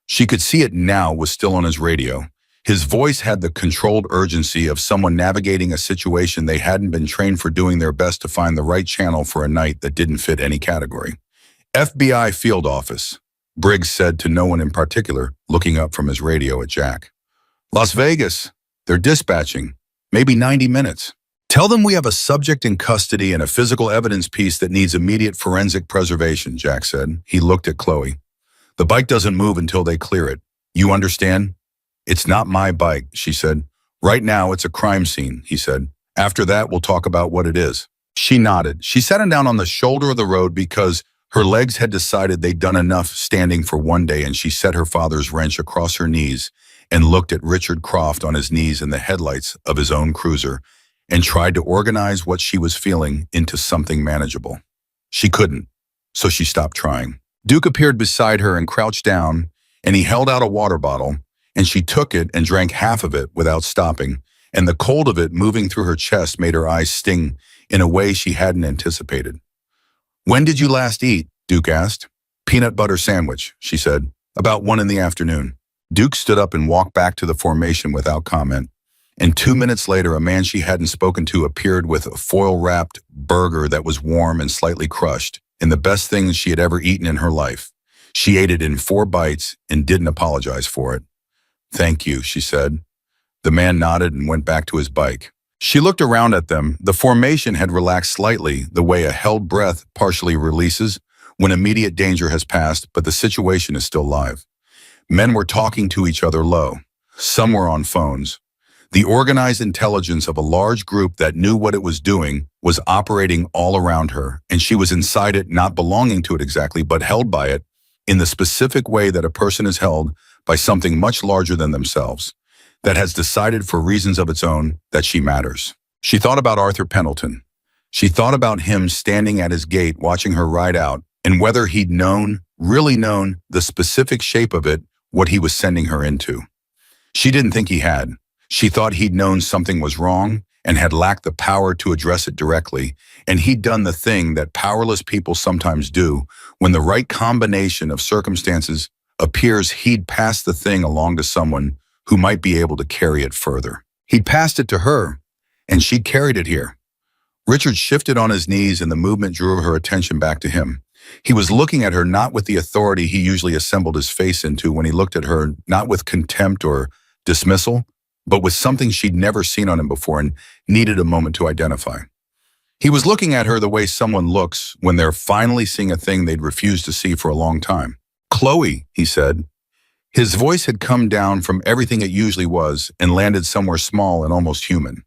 She could see it now, was still on his radio. His voice had the controlled urgency of someone navigating a situation they hadn't been trained for, doing their best to find the right channel for a night that didn't fit any category. FBI field office, Briggs said to no one in particular, looking up from his radio at Jack. Las Vegas. They're dispatching. Maybe 90 minutes. Tell them we have a subject in custody and a physical evidence piece that needs immediate forensic preservation, Jack said. He looked at Chloe. The bike doesn't move until they clear it. You understand? It's not my bike, she said. Right now, it's a crime scene, he said. After that, we'll talk about what it is. She nodded. She sat him down on the shoulder of the road because her legs had decided they'd done enough standing for one day, and she set her father's wrench across her knees and looked at Richard Croft on his knees in the headlights of his own cruiser and tried to organize what she was feeling into something manageable. She couldn't, so she stopped trying. Duke appeared beside her and crouched down, and he held out a water bottle, and she took it and drank half of it without stopping, and the cold of it moving through her chest made her eyes sting in a way she hadn't anticipated. When did you last eat? Duke asked. Peanut butter sandwich, she said. About 1 p.m. Duke stood up and walked back to the formation without comment. And 2 minutes later, a man she hadn't spoken to appeared with a foil-wrapped burger that was warm and slightly crushed, and the best thing she had ever eaten in her life. She ate it in 4 bites and didn't apologize for it. Thank you, she said. The man nodded and went back to his bike. She looked around at them. The formation had relaxed slightly, the way a held breath partially releases when immediate danger has passed, but the situation is still live. Men were talking to each other low. Some were on phones. The organized intelligence of a large group that knew what it was doing was operating all around her, and she was inside it, not belonging to it exactly, but held by it in the specific way that a person is held by something much larger than themselves, that has decided for reasons of its own that she matters. She thought about Arthur Pendleton. She thought about him standing at his gate watching her ride out, and whether he'd known, really known, the specific shape of it, what he was sending her into. She didn't think he had. She thought he'd known something was wrong and had lacked the power to address it directly, and he'd done the thing that powerless people sometimes do when the right combination of circumstances appears. He'd passed the thing along to someone who might be able to carry it further. He'd passed it to her, and she'd carried it here. Richard shifted on his knees, and the movement drew her attention back to him. He was looking at her not with the authority he usually assembled his face into when he looked at her, not with contempt or dismissal, but with something she'd never seen on him before and needed a moment to identify. He was looking at her the way someone looks when they're finally seeing a thing they'd refused to see for a long time. Chloe, he said. His voice had come down from everything it usually was and landed somewhere small and almost human.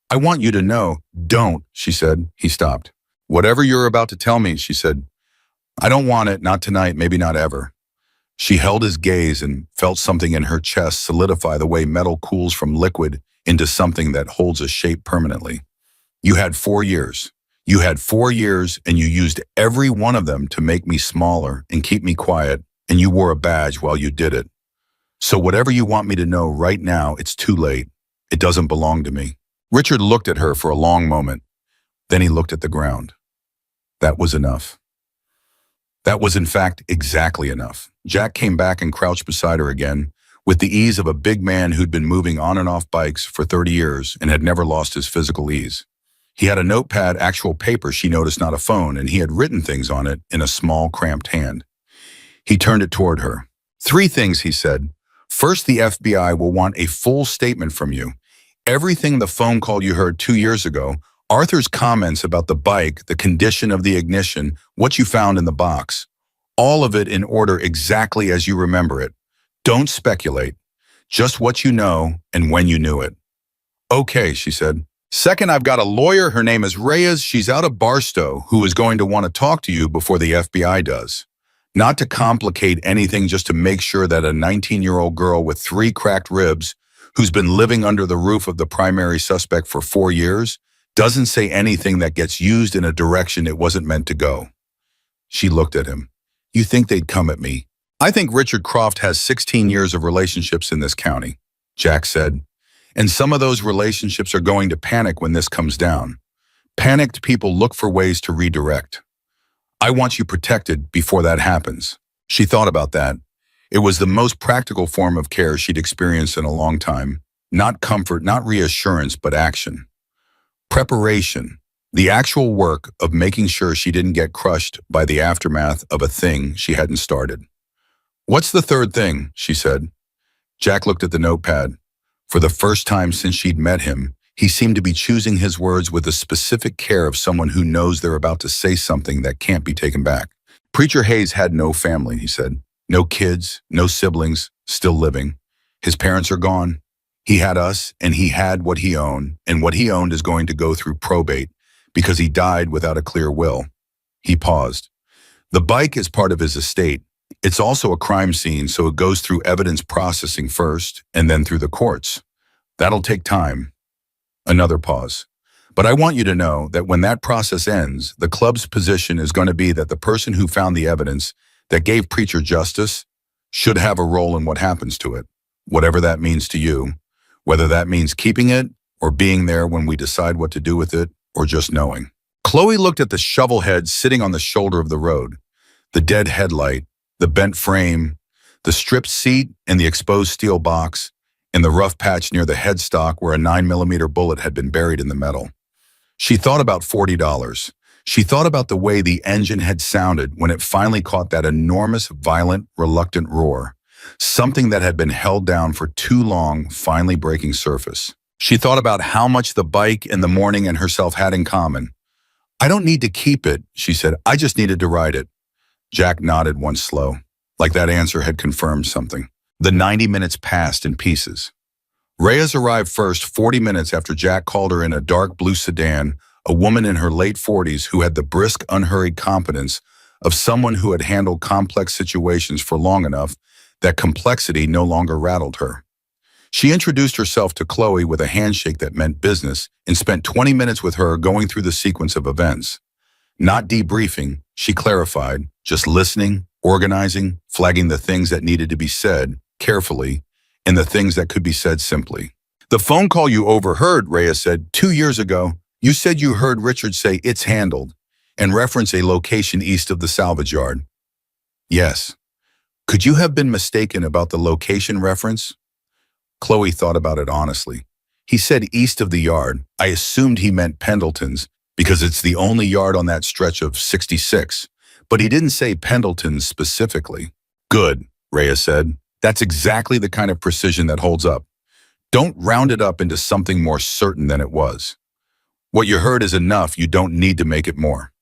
I want you to know. Don't, she said. He stopped. Whatever you're about to tell me, she said. I don't want it, not tonight, maybe not ever. She held his gaze and felt something in her chest solidify the way metal cools from liquid into something that holds a shape permanently. You had 4 years. You had 4 years, and you used every one of them to make me smaller and keep me quiet, and you wore a badge while you did it. So whatever you want me to know right now, it's too late. It doesn't belong to me. Richard looked at her for a long moment. Then he looked at the ground. That was enough. That was in fact exactly enough. Jack came back and crouched beside her again, with the ease of a big man who'd been moving on and off bikes for 30 years and had never lost his physical ease. He had a notepad, actual paper she noticed, not a phone, and he had written things on it in a small, cramped hand. He turned it toward her. 3 things, he said. First, the FBI will want a full statement from you. Everything the phone call you heard 2 years ago, Arthur's comments about the bike, the condition of the ignition, what you found in the box. All of it in order exactly as you remember it. Don't speculate. Just what you know and when you knew it. Okay, she said. Second, I've got a lawyer. Her name is Reyes. She's out of Barstow, who is going to want to talk to you before the FBI does. Not to complicate anything, just to make sure that a 19-year-old girl with 3 cracked ribs, who's been living under the roof of the primary suspect for 4 years, doesn't say anything that gets used in a direction it wasn't meant to go. She looked at him. You think they'd come at me? I think Richard Croft has 16 years of relationships in this county, Jack said. And some of those relationships are going to panic when this comes down. Panicked people look for ways to redirect. I want you protected before that happens. She thought about that. It was the most practical form of care she'd experienced in a long time. Not comfort, not reassurance, but action. Preparation. The actual work of making sure she didn't get crushed by the aftermath of a thing she hadn't started. What's the third thing? She said. Jack looked at the notepad. For the first time since she'd met him, he seemed to be choosing his words with the specific care of someone who knows they're about to say something that can't be taken back. Preacher Hayes had no family, he said. No kids, no siblings, still living. His parents are gone. He had us, and he had what he owned, and what he owned is going to go through probate because he died without a clear will. He paused. The bike is part of his estate. It's also a crime scene, so it goes through evidence processing first, and then through the courts. That'll take time. Another pause. But I want you to know that when that process ends, the club's position is going to be that the person who found the evidence that gave Preacher justice should have a role in what happens to it, whatever that means to you, whether that means keeping it or being there when we decide what to do with it or just knowing. Chloe looked at the shovel head sitting on the shoulder of the road, the dead headlight, the bent frame, the stripped seat and the exposed steel box, and the rough patch near the headstock where a 9mm bullet had been buried in the metal. She thought about $40. She thought about the way the engine had sounded when it finally caught that enormous, violent, reluctant roar, something that had been held down for too long finally breaking surface. She thought about how much the bike and the morning and herself had in common. I don't need to keep it, she said. I just needed to ride it. Jack nodded once slow, like that answer had confirmed something. The 90 minutes passed in pieces. Reyes arrived first 40 minutes after Jack called her in a dark blue sedan, a woman in her late 40s who had the brisk, unhurried competence of someone who had handled complex situations for long enough that complexity no longer rattled her. She introduced herself to Chloe with a handshake that meant business and spent 20 minutes with her going through the sequence of events. Not debriefing, she clarified, just listening, organizing, flagging the things that needed to be said carefully and the things that could be said simply. The phone call you overheard, Reyes said, 2 years ago, you said you heard Richard say it's handled and reference a location east of the salvage yard. Yes. Could you have been mistaken about the location reference? Chloe thought about it honestly. He said east of the yard. I assumed he meant Pendleton's because it's the only yard on that stretch of 66. But he didn't say Pendleton's specifically. Good, Reyes said. That's exactly the kind of precision that holds up. Don't round it up into something more certain than it was. What you heard is enough. You don't need to make it more.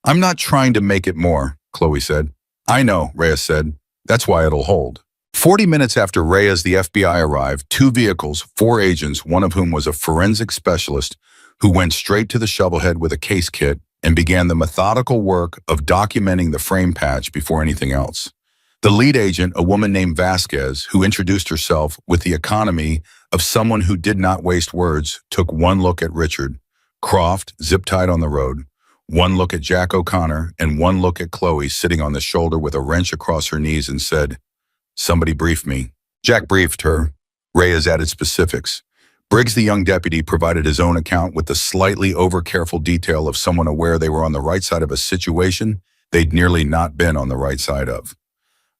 I'm not trying to make it more, Chloe said. I know, Reyes said. That's why it'll hold. 40 minutes after Reyes, the FBI arrived, 2 vehicles, 4 agents, one of whom was a forensic specialist who went straight to the shovelhead with a case kit and began the methodical work of documenting the frame patch before anything else. The lead agent, a woman named Vasquez, who introduced herself with the economy of someone who did not waste words, took one look at Richard, Croft, zip-tied on the road, one look at Jack O'Connor, and one look at Chloe sitting on the shoulder with a wrench across her knees and said, "Somebody brief me." Jack briefed her. Reyes added specifics. Briggs, the young deputy, provided his own account with the slightly over-careful detail of someone aware they were on the right side of a situation they'd nearly not been on the right side of.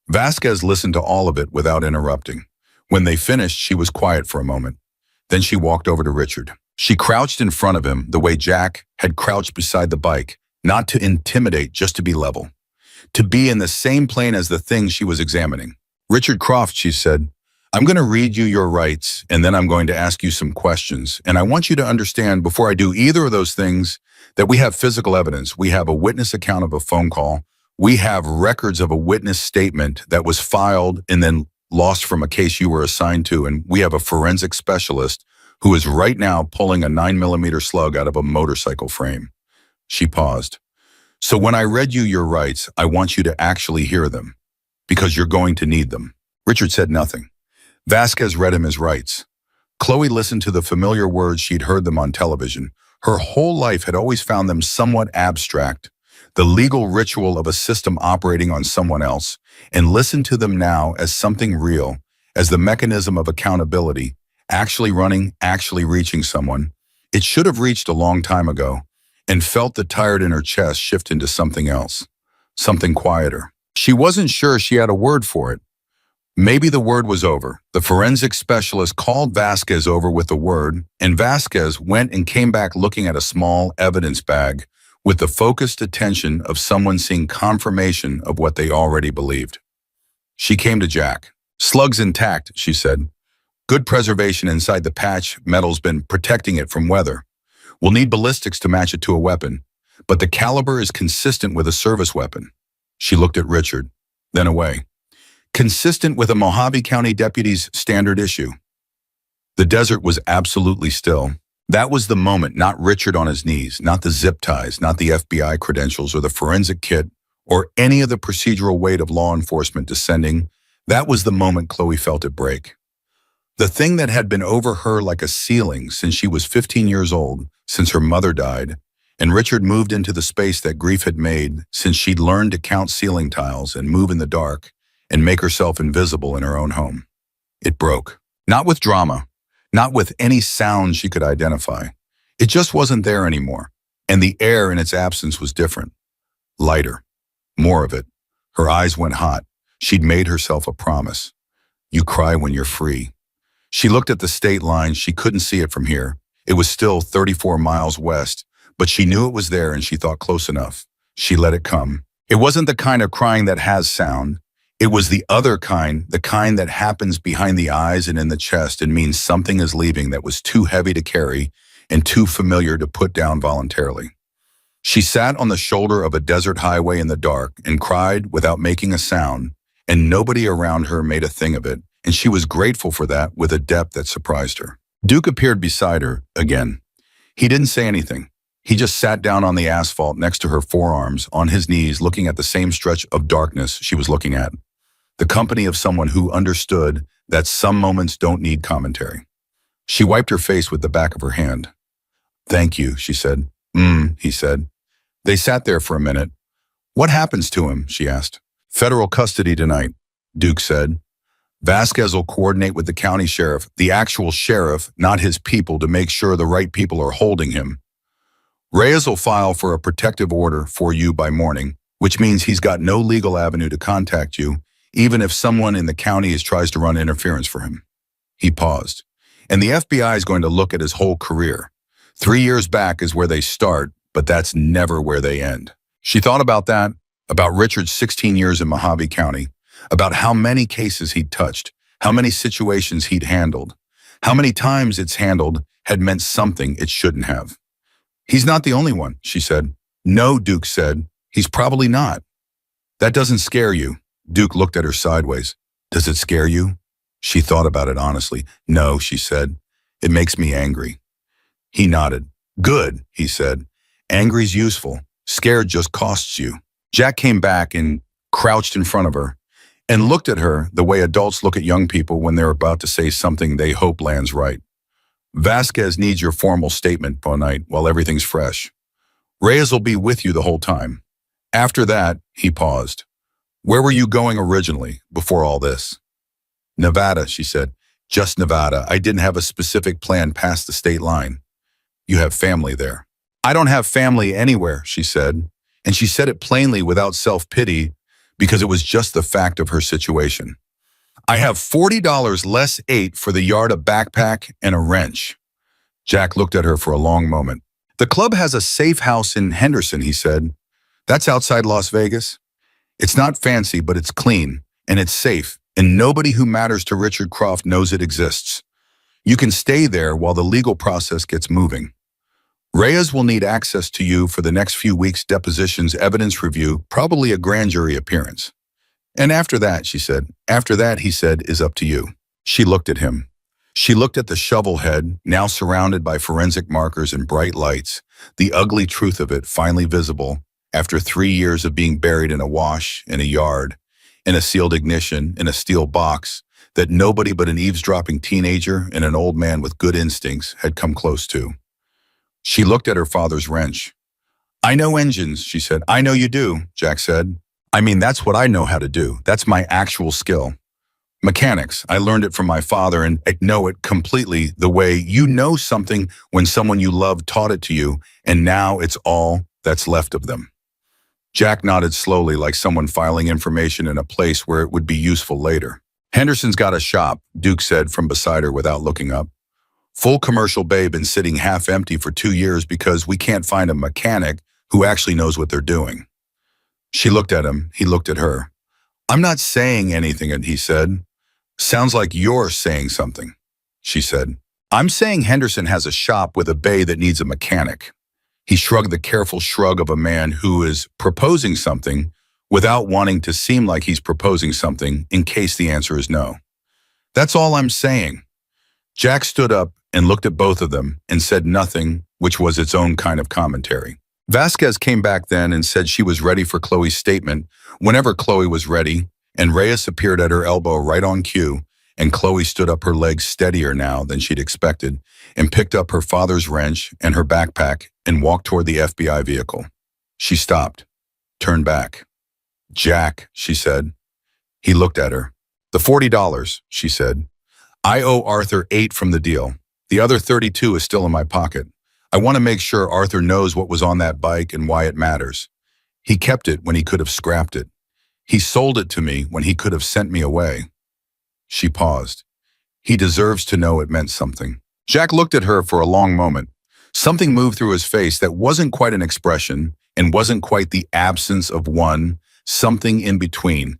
Vasquez listened to all of it without interrupting. When they finished, she was quiet for a moment. Then she walked over to Richard. She crouched in front of him the way Jack had crouched beside the bike, not to intimidate, just to be level. To be in the same plane as the thing she was examining. "Richard Croft," she said, "I'm going to read you your rights, and then I'm going to ask you some questions. And I want you to understand, before I do either of those things, that we have physical evidence. We have a witness account of a phone call. We have records of a witness statement that was filed and then lost from a case you were assigned to. And we have a forensic specialist who is right now pulling a 9mm slug out of a motorcycle frame." She paused. "So when I read you your rights, I want you to actually hear them, because you're going to need them." Richard said nothing. Vasquez read him his rights. Chloe listened to the familiar words she'd heard them on television. Her whole life had always found them somewhat abstract, the legal ritual of a system operating on someone else, and listened to them now as something real, as the mechanism of accountability, actually running, actually reaching someone. It should have reached a long time ago, and felt the tired in her chest shift into something else, something quieter. She wasn't sure she had a word for it. Maybe the word was over. The forensic specialist called Vasquez over with the word, and Vasquez went and came back looking at a small evidence bag with the focused attention of someone seeing confirmation of what they already believed. She came to Jack. "Slug's intact," she said. "Good preservation inside the patch. Metal's been protecting it from weather. We'll need ballistics to match it to a weapon, but the caliber is consistent with a service weapon." She looked at Richard, then away. "Consistent with a Mojave County deputy's standard issue." The desert was absolutely still. That was the moment, not Richard on his knees, not the zip ties, not the FBI credentials or the forensic kit, or any of the procedural weight of law enforcement descending. That was the moment Chloe felt it break. The thing that had been over her like a ceiling since she was 15 years old, since her mother died, and Richard moved into the space that grief had made since she'd learned to count ceiling tiles and move in the dark and make herself invisible in her own home. It broke. Not with drama, not with any sound she could identify. It just wasn't there anymore, and the air in its absence was different. Lighter. More of it. Her eyes went hot. She'd made herself a promise. "You cry when you're free." She looked at the state line. She couldn't see it from here. It was still 34 miles west, but she knew it was there and she thought close enough. She let it come. It wasn't the kind of crying that has sound. It was the other kind, the kind that happens behind the eyes and in the chest and means something is leaving that was too heavy to carry and too familiar to put down voluntarily. She sat on the shoulder of a desert highway in the dark and cried without making a sound, and nobody around her made a thing of it, and she was grateful for that with a depth that surprised her. Duke appeared beside her again. He didn't say anything. He just sat down on the asphalt next to her forearms, on his knees, looking at the same stretch of darkness she was looking at. The company of someone who understood that some moments don't need commentary. She wiped her face with the back of her hand. "Thank you," she said. He said. They sat there for a minute. "What happens to him?" she asked. "Federal custody tonight," Duke said. "Vasquez will coordinate with the county sheriff, the actual sheriff, not his people, to make sure the right people are holding him. Reyes will file for a protective order for you by morning, which means he's got no legal avenue to contact you, even if someone in the county tries to run interference for him." He paused. "And the FBI is going to look at his whole career. 3 years back is where they start, but that's never where they end." She thought about that, about Richard's 16 years in Mojave County, about how many cases he'd touched, how many situations he'd handled, how many times it's handled had meant something it shouldn't have. "He's not the only one," she said. "No," Duke said. "He's probably not." "That doesn't scare you." Duke looked at her sideways. "Does it scare you?" She thought about it honestly. "No," she said. "It makes me angry." He nodded. "Good," he said. "Angry's useful. Scared just costs you." Jack came back and crouched in front of her and looked at her the way adults look at young people when they're about to say something they hope lands right. "Vasquez needs your formal statement tonight while everything's fresh. Reyes will be with you the whole time. After that," he paused. "Where were you going originally, before all this?" "Nevada," she said. Just Nevada. I didn't have a specific plan past the state line. You have family there. I don't have family anywhere, she said. And she said it plainly without self-pity because it was just the fact of her situation. I have $40 less 8 for the yard, a backpack, and a wrench. Jack looked at her for a long moment. The club has a safe house in Henderson, he said. That's outside Las Vegas. It's not fancy, but it's clean, and it's safe, and nobody who matters to Richard Croft knows it exists. You can stay there while the legal process gets moving. Reyes will need access to you for the next few weeks, depositions, evidence review, probably a grand jury appearance. And after that, she said, after that, he said, is up to you. She looked at him. She looked at the shovel head, now surrounded by forensic markers and bright lights, the ugly truth of it finally visible after 3 years of being buried in a wash, in a yard, in a sealed ignition, in a steel box that nobody but an eavesdropping teenager and an old man with good instincts had come close to. She looked at her father's wrench. I know engines, she said. I know you do, Jack said. I mean, that's what I know how to do. That's my actual skill. Mechanics, I learned it from my father, and I know it completely the way you know something when someone you love taught it to you, and now it's all that's left of them. Jack nodded slowly, like someone filing information in a place where it would be useful later. Henderson's got a shop, Duke said from beside her without looking up. Full commercial bay, been sitting half empty for 2 years because we can't find a mechanic who actually knows what they're doing. She looked at him, he looked at her. I'm not saying anything, he said. Sounds like you're saying something, she said. I'm saying Henderson has a shop with a bay that needs a mechanic. He shrugged the careful shrug of a man who is proposing something without wanting to seem like he's proposing something in case the answer is no. That's all I'm saying. Jack stood up and looked at both of them and said nothing, which was its own kind of commentary. Vasquez came back then and said she was ready for Chloe's statement whenever Chloe was ready, and Reyes appeared at her elbow right on cue, and Chloe stood up, her legs steadier now than she'd expected, and picked up her father's wrench and her backpack and walked toward the FBI vehicle. She stopped, turned back. Jack, she said. He looked at her. The $40, she said. I owe Arthur 8 from the deal. The other 32 is still in my pocket. I want to make sure Arthur knows what was on that bike and why it matters. He kept it when he could have scrapped it. He sold it to me when he could have sent me away. She paused. He deserves to know it meant something. Jack looked at her for a long moment. Something moved through his face that wasn't quite an expression and wasn't quite the absence of one, something in between,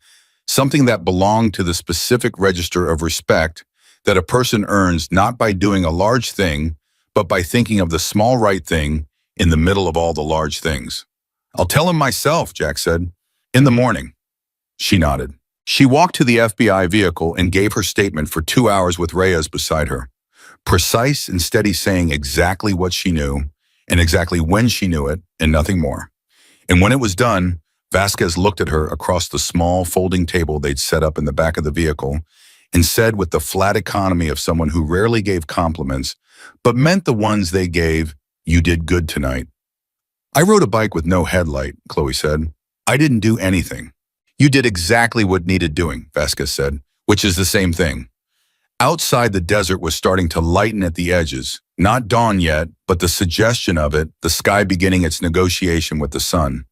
something that belonged to the specific register of respect that a person earns not by doing a large thing, but by thinking of the small right thing in the middle of all the large things. I'll tell him myself, Jack said. In the morning. She nodded. She walked to the FBI vehicle and gave her statement for 2 hours with Reyes beside her. Precise and steady, saying exactly what she knew and exactly when she knew it and nothing more. And when it was done, Vasquez looked at her across the small folding table they'd set up in the back of the vehicle and said with the flat economy of someone who rarely gave compliments, but meant the ones they gave, you did good tonight. I rode a bike with no headlight, Chloe said. I didn't do anything. You did exactly what needed doing, Vasquez said, which is the same thing. Outside, the desert was starting to lighten at the edges, not dawn yet, but the suggestion of it, the sky beginning its negotiation with the sun.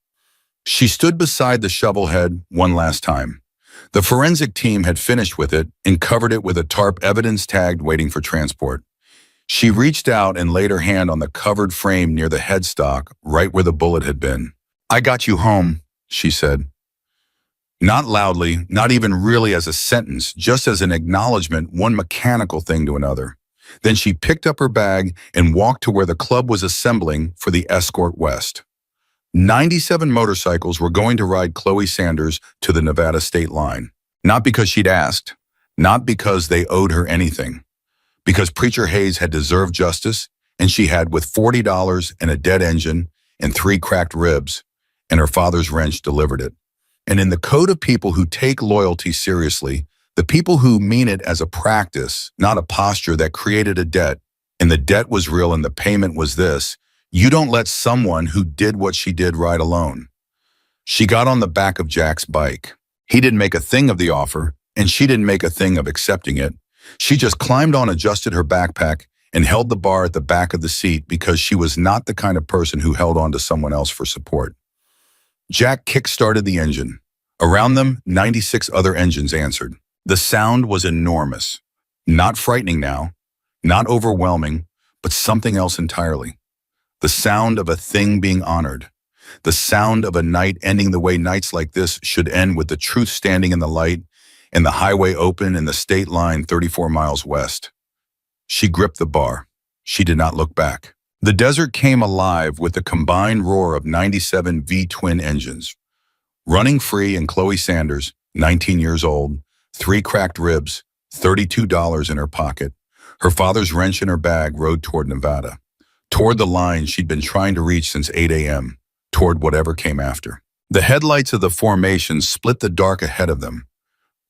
She stood beside the shovel head one last time. The forensic team had finished with it and covered it with a tarp, evidence tagged, waiting for transport. She reached out and laid her hand on the covered frame near the headstock, right where the bullet had been. I got you home, she said. Not loudly, not even really as a sentence, just as an acknowledgement, one mechanical thing to another. Then she picked up her bag and walked to where the club was assembling for the escort west. 97 motorcycles were going to ride Chloe Sanders to the Nevada state line. Not because she'd asked, not because they owed her anything, because Preacher Hayes had deserved justice, and she had, with $40 and a dead engine and 3 cracked ribs, and her father's wrench, delivered it. And in the code of people who take loyalty seriously, the people who mean it as a practice, not a posture, that created a debt, and the debt was real and the payment was this: you don't let someone who did what she did ride alone. She got on the back of Jack's bike. He didn't make a thing of the offer, and she didn't make a thing of accepting it. She just climbed on, adjusted her backpack, and held the bar at the back of the seat because she was not the kind of person who held on to someone else for support. Jack kick-started the engine. Around them, 96 other engines answered. The sound was enormous. Not frightening now, not overwhelming, but something else entirely. The sound of a thing being honored. The sound of a night ending the way nights like this should end, with the truth standing in the light and the highway open and the state line 34 miles west. She gripped the bar. She did not look back. The desert came alive with the combined roar of 97 V-twin engines. Running free, and Chloe Sanders, 19 years old, 3 cracked ribs, $32 in her pocket, her father's wrench in her bag, rode toward Nevada, toward the line she'd been trying to reach since 8 a.m., toward whatever came after. The headlights of the formation split the dark ahead of them,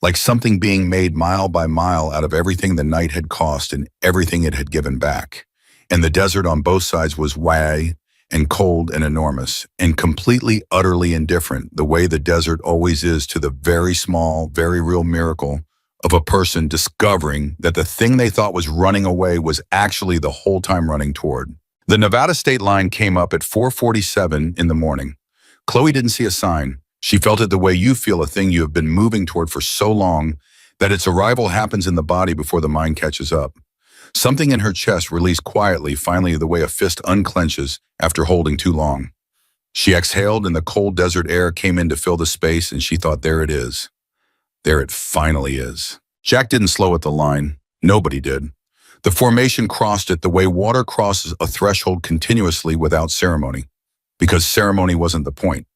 like something being made mile by mile out of everything the night had cost and everything it had given back. And the desert on both sides was wide and cold and enormous and completely, utterly indifferent, the way the desert always is to the very small, very real miracle of a person discovering that the thing they thought was running away was actually the whole time running toward. The Nevada state line came up at 4:47 in the morning. Chloe didn't see a sign. She felt it the way you feel a thing you have been moving toward for so long that its arrival happens in the body before the mind catches up. Something in her chest released quietly, finally, the way a fist unclenches after holding too long. She exhaled, and the cold desert air came in to fill the space, and she thought, there it is. There it finally is. Jack didn't slow at the line. Nobody did. The formation crossed it the way water crosses a threshold, continuously, without ceremony, because ceremony wasn't the point.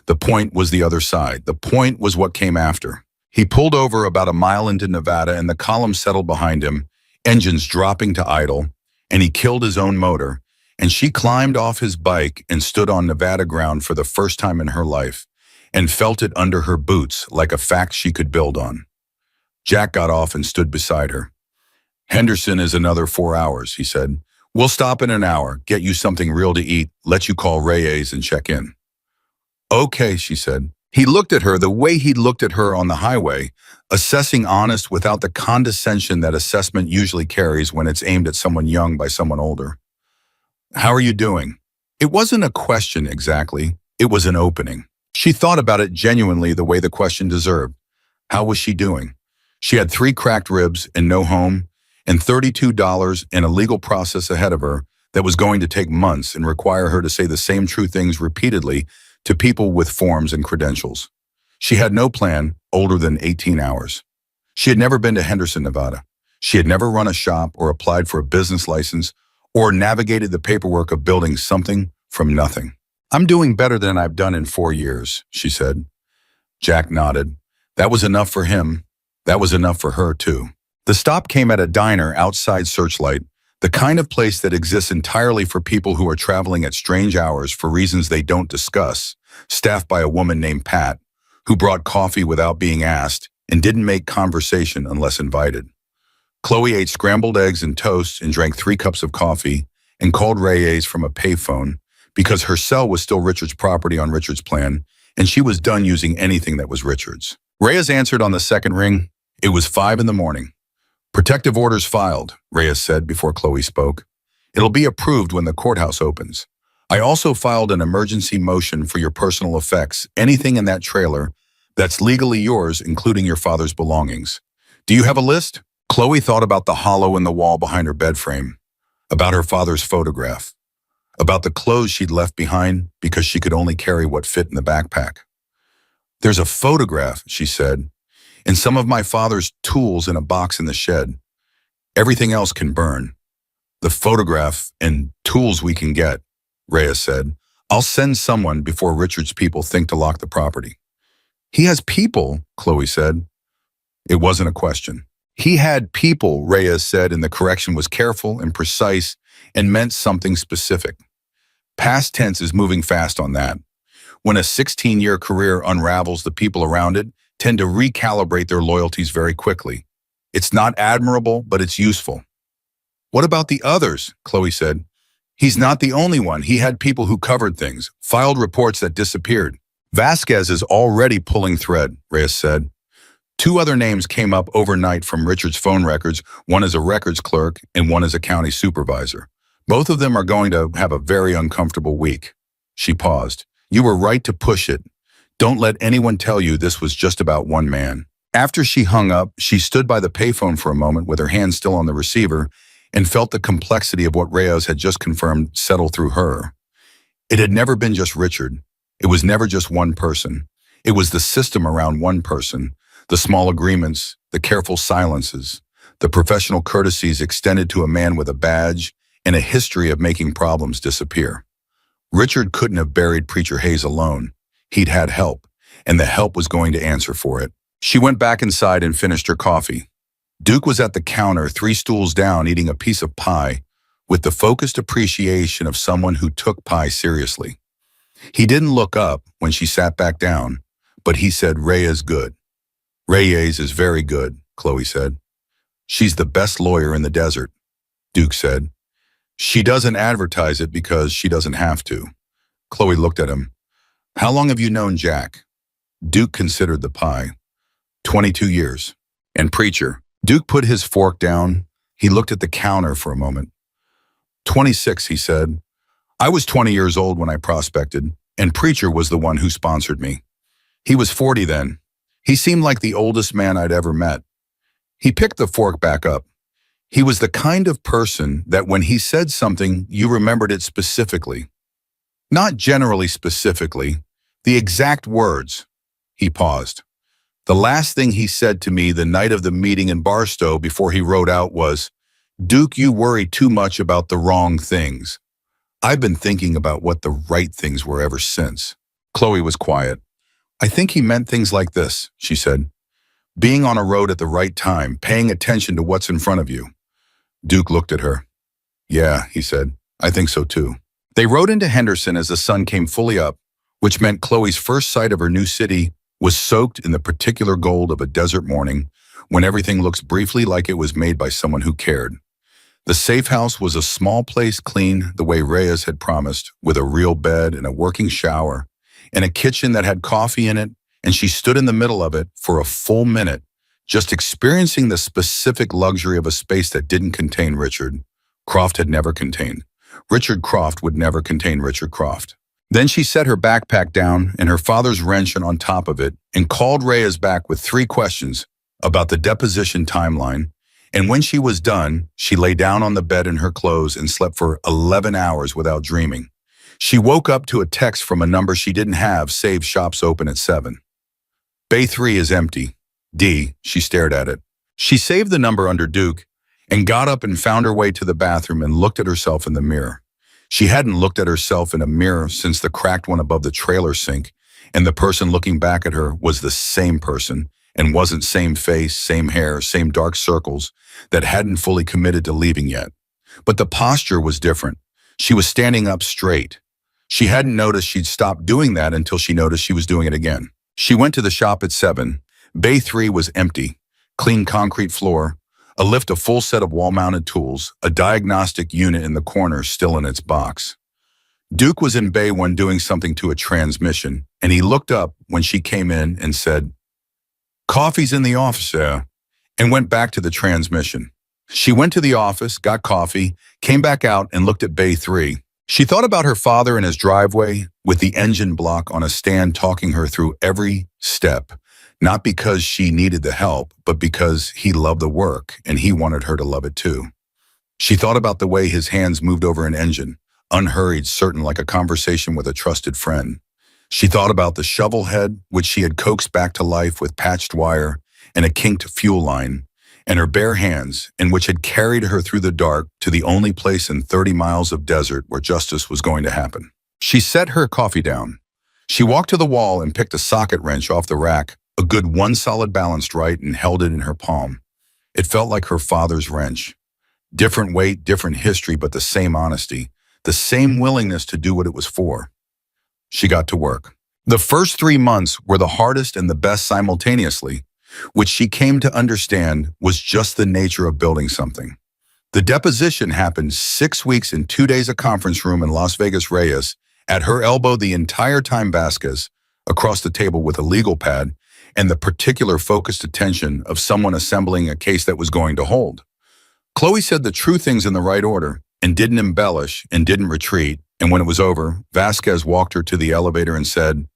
The point was the other side. The point was what came after. He pulled over about a mile into Nevada, and the column settled behind him, engines dropping to idle, and he killed his own motor, and she climbed off his bike and stood on Nevada ground for the first time in her life, and felt it under her boots like a fact she could build on. Jack got off and stood beside her. Henderson is another 4 hours, he said. We'll stop in an hour, get you something real to eat, let you call Reyes and check in. Okay, she said. He looked at her the way he'd looked at her on the highway, assessing honest without the condescension that assessment usually carries when it's aimed at someone young by someone older. How are you doing? It wasn't a question exactly, it was an opening. She thought about it genuinely the way the question deserved. How was she doing? She had 3 cracked ribs and no home, and $32 in a legal process ahead of her that was going to take months and require her to say the same true things repeatedly to people with forms and credentials. She had no plan older than 18 hours. She had never been to Henderson, Nevada. She had never run a shop or applied for a business license or navigated the paperwork of building something from nothing. I'm doing better than I've done in 4 years, she said. Jack nodded. That was enough for him. That was enough for her, too. The stop came at a diner outside Searchlight, the kind of place that exists entirely for people who are traveling at strange hours for reasons they don't discuss, staffed by a woman named Pat, who brought coffee without being asked and didn't make conversation unless invited. Chloe ate scrambled eggs and toast and drank 3 cups of coffee and called Reyes from a payphone because her cell was still Richard's property on Richard's plan, and she was done using anything that was Richard's. Reyes answered on the second ring. It was 5 in the morning. Protective orders filed, Reyes said before Chloe spoke. It'll be approved when the courthouse opens. I also filed an emergency motion for your personal effects, anything in that trailer that's legally yours, including your father's belongings. Do you have a list? Chloe thought about the hollow in the wall behind her bed frame, about her father's photograph, about the clothes she'd left behind because she could only carry what fit in the backpack. There's a photograph, she said, and some of my father's tools in a box in the shed. Everything else can burn. The photograph and tools we can get, Reyes said. I'll send someone before Richard's people think to lock the property. He has people, Chloe said. It wasn't a question. He had people, Reyes said, and the correction was careful and precise and meant something specific. Past tense is moving fast on that. When a 16-year career unravels, the people around it tend to recalibrate their loyalties very quickly. It's not admirable, but it's useful. What about the others? Chloe said. He's not the only one. He had people who covered things, filed reports that disappeared. Vasquez is already pulling thread, Reyes said. Two other names came up overnight from Richard's phone records, one as a records clerk and one as a county supervisor. Both of them are going to have a very uncomfortable week. She paused. You were right to push it. Don't let anyone tell you this was just about one man. After she hung up, she stood by the payphone for a moment with her hand still on the receiver and felt the complexity of what Reyes had just confirmed settle through her. It had never been just Richard. It was never just one person. It was the system around one person, the small agreements, the careful silences, the professional courtesies extended to a man with a badge and a history of making problems disappear. Richard couldn't have buried Preacher Hayes alone. He'd had help, and the help was going to answer for it. She went back inside and finished her coffee. Duke was at the counter, 3 stools down, eating a piece of pie, with the focused appreciation of someone who took pie seriously. He didn't look up when she sat back down, but he said, Reyes good. Reyes is very good, Chloe said. She's the best lawyer in the desert, Duke said. She doesn't advertise it because she doesn't have to. Chloe looked at him. How long have you known Jack? Duke considered the pie. 22 years. And Preacher. Duke put his fork down. He looked at the counter for a moment. 26, he said. I was 20 years old when I prospected, and Preacher was the one who sponsored me. He was 40 then. He seemed like the oldest man I'd ever met. He picked the fork back up. He was the kind of person that when he said something, you remembered it specifically. Not generally specifically, the exact words. He paused. The last thing he said to me the night of the meeting in Barstow before he rode out was, Duke, you worry too much about the wrong things. I've been thinking about what the right things were ever since. Chloe was quiet. I think he meant things like this, she said. Being on a road at the right time, paying attention to what's in front of you. Duke looked at her. Yeah, he said, I think so too. They rode into Henderson as the sun came fully up, which meant Chloe's first sight of her new city was soaked in the particular gold of a desert morning when everything looks briefly like it was made by someone who cared. The safe house was a small place clean the way Reyes had promised, with a real bed and a working shower, and a kitchen that had coffee in it, and she stood in the middle of it for a full minute, just experiencing the specific luxury of a space that didn't contain Richard. Croft had never contained. Richard Croft would never contain Richard Croft. Then she set her backpack down and her father's wrench on top of it and called Reyes back with 3 questions about the deposition timeline. And when she was done, she lay down on the bed in her clothes and slept for 11 hours without dreaming. She woke up to a text from a number she didn't have saved shops open at 7. Bay 3 is empty. D, she stared at it. She saved the number under Duke and got up and found her way to the bathroom and looked at herself in the mirror. She hadn't looked at herself in a mirror since the cracked one above the trailer sink, and the person looking back at her was the same person and wasn't same face, same hair, same dark circles that hadn't fully committed to leaving yet. But the posture was different. She was standing up straight. She hadn't noticed she'd stopped doing that until she noticed she was doing it again. She went to the shop at 7. Bay 3 was empty. Clean concrete floor, a lift, a full set of wall-mounted tools, a diagnostic unit in the corner still in its box. Duke was in Bay 1 doing something to a transmission, and he looked up when she came in and said, Coffee's in the office, sir, and went back to the transmission. She went to the office, got coffee, came back out and looked at Bay 3. She thought about her father in his driveway with the engine block on a stand talking her through every step, not because she needed the help, but because he loved the work and he wanted her to love it too. She thought about the way his hands moved over an engine, unhurried, certain like a conversation with a trusted friend. She thought about the shovel head, which she had coaxed back to life with patched wire and a kinked fuel line, and her bare hands, in which had carried her through the dark to the only place in 30 miles of desert where justice was going to happen. She set her coffee down. She walked to the wall and picked a socket wrench off the rack, a good one solid balanced right, and held it in her palm. It felt like her father's wrench. Different weight, different history, but the same honesty, the same willingness to do what it was for. She got to work. The first 3 months were the hardest and the best simultaneously, which she came to understand was just the nature of building something. The deposition happened 6 weeks and 2 days a conference room in Las Vegas. Reyes, at her elbow the entire time, Vasquez, across the table with a legal pad, and the particular focused attention of someone assembling a case that was going to hold. Chloe said the true things in the right order and didn't embellish and didn't retreat, and when it was over, Vasquez walked her to the elevator and said,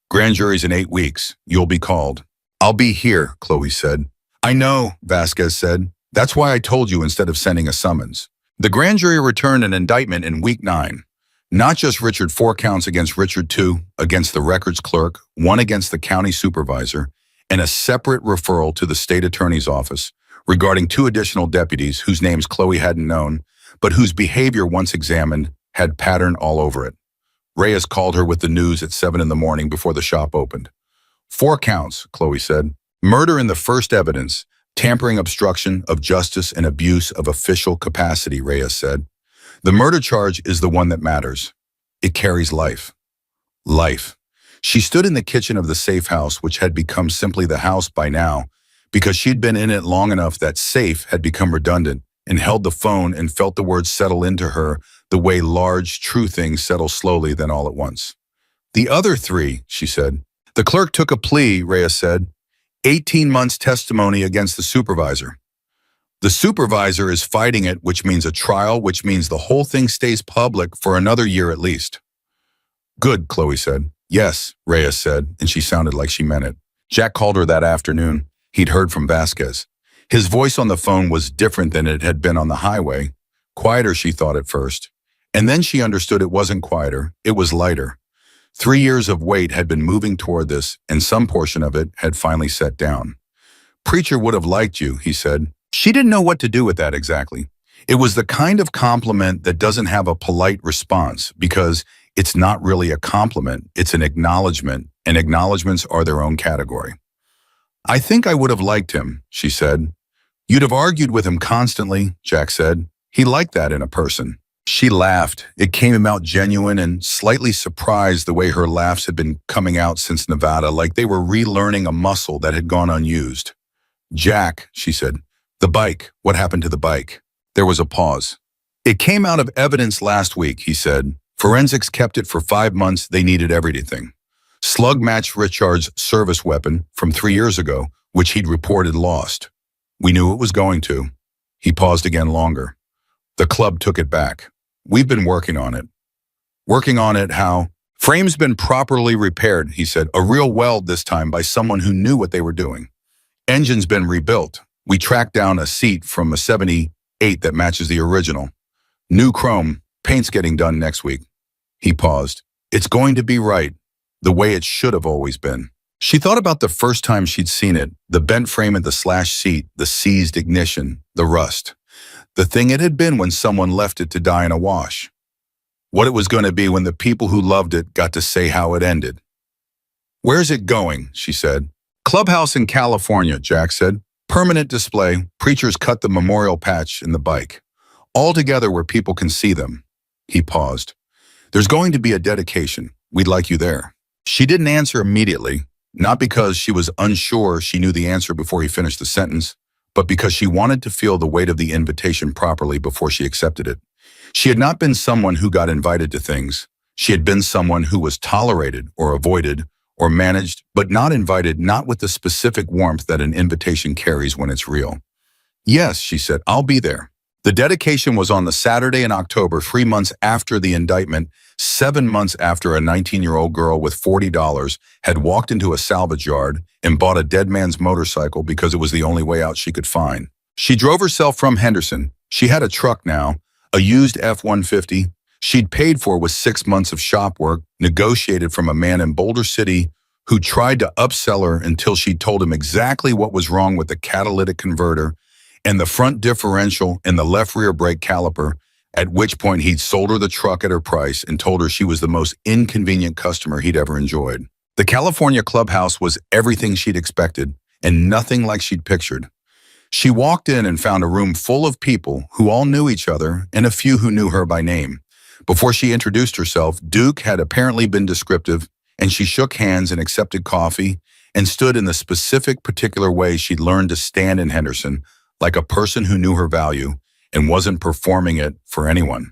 "Grand jury's in 8 weeks. You'll be called." "I'll be here," Chloe said. "I know," Vasquez said. "That's why I told you instead of sending a summons." The grand jury returned an indictment in week 9. Not just Richard, 4 counts against Richard, 2 against the records clerk, 1 against the county supervisor, and a separate referral to the state attorney's office regarding 2 additional deputies whose names Chloe hadn't known, but whose behavior, once examined, had pattern all over it. Reyes called her with the news at 7 in the morning before the shop opened. 4 counts, Chloe said. Murder in the first evidence, tampering, obstruction of justice, and abuse of official capacity, Reyes said. The murder charge is the one that matters. It carries life. Life. She stood in the kitchen of the safe house, which had become simply the house by now, because she'd been in it long enough that safe had become redundant, and held the phone and felt the words settle into her the way large, true things settle slowly then all at once. "The other 3, she said. "The clerk took a plea," Reyes said. 18 months testimony against the supervisor. The supervisor is fighting it, which means a trial, which means the whole thing stays public for another year at least. "Good," Chloe said. "Yes," Reyes said, and she sounded like she meant it. Jack called her that afternoon. He'd heard from Vasquez. His voice on the phone was different than it had been on the highway. Quieter, she thought at first. And then she understood it wasn't quieter, it was lighter. 3 years of weight had been moving toward this, and some portion of it had finally set down. "Preacher would have liked you," he said. She didn't know what to do with that exactly. It was the kind of compliment that doesn't have a polite response, because it's not really a compliment, it's an acknowledgement, and acknowledgements are their own category. "I think I would have liked him," she said. "You'd have argued with him constantly," Jack said. "He liked that in a person." She laughed. It came out genuine and slightly surprised the way her laughs had been coming out since Nevada, like they were relearning a muscle that had gone unused. "Jack," she said, "the bike, what happened to the bike?" There was a pause. "It came out of evidence last week," he said. "Forensics kept it for 5 months, they needed everything. Slug matched Richard's service weapon from 3 years ago, which he'd reported lost. We knew it was going to." He paused again longer. "The club took it back. We've been working on it." "Working on it how?" "Frame's been properly repaired," he said. "A real weld this time by someone who knew what they were doing. Engine's been rebuilt. We tracked down a seat from a 78 that matches the original. New chrome, paint's getting done next week." He paused. "It's going to be right, the way it should have always been." She thought about the first time she'd seen it, the bent frame of the slashed seat, the seized ignition, the rust. The thing it had been when someone left it to die in a wash. What it was going to be when the people who loved it got to say how it ended. "Where's it going?" she said. "Clubhouse in California," Jack said. "Permanent display, preachers cut the memorial patch in the bike. All together where people can see them." He paused. "There's going to be a dedication. We'd like you there." She didn't answer immediately, not because she was unsure she knew the answer before he finished the sentence, but because she wanted to feel the weight of the invitation properly before she accepted it. She had not been someone who got invited to things. She had been someone who was tolerated or avoided or managed, but not invited, not with the specific warmth that an invitation carries when it's real. "Yes," she said, "I'll be there." The dedication was on the Saturday in October, 3 months after the indictment, 7 months after a 19-year-old girl with $40 had walked into a salvage yard and bought a dead man's motorcycle because it was the only way out she could find. She drove herself from Henderson. She had a truck now, a used F-150. She'd paid for with 6 months of shop work, negotiated from a man in Boulder City who tried to upsell her until she told him exactly what was wrong with the catalytic converter and the front differential and the left rear brake caliper, at which point he'd sold her the truck at her price and told her she was the most inconvenient customer he'd ever enjoyed. The California clubhouse was everything she'd expected and nothing like she'd pictured. She walked in and found a room full of people who all knew each other and a few who knew her by name. Before she introduced herself, Duke had apparently been descriptive, and she shook hands and accepted coffee and stood in the specific, particular way she'd learned to stand in Henderson, like a person who knew her value and wasn't performing it for anyone.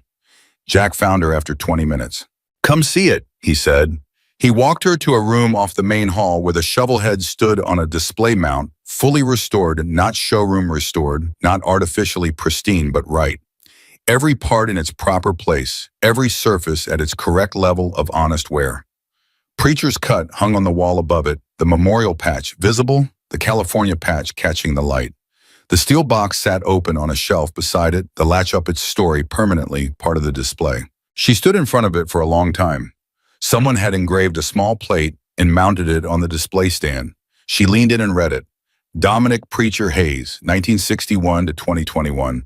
Jack found her after 20 minutes. "Come see it," he said. He walked her to a room off the main hall where the shovel head stood on a display mount, fully restored, not showroom restored, not artificially pristine, but right. Every part in its proper place, every surface at its correct level of honest wear. Preacher's cut hung on the wall above it, the memorial patch visible, the California patch catching the light. The steel box sat open on a shelf beside it, the latch up its story permanently part of the display. She stood in front of it for a long time. Someone had engraved a small plate and mounted it on the display stand. She leaned in and read it. Dominic Preacher Hayes, 1961 to 2021.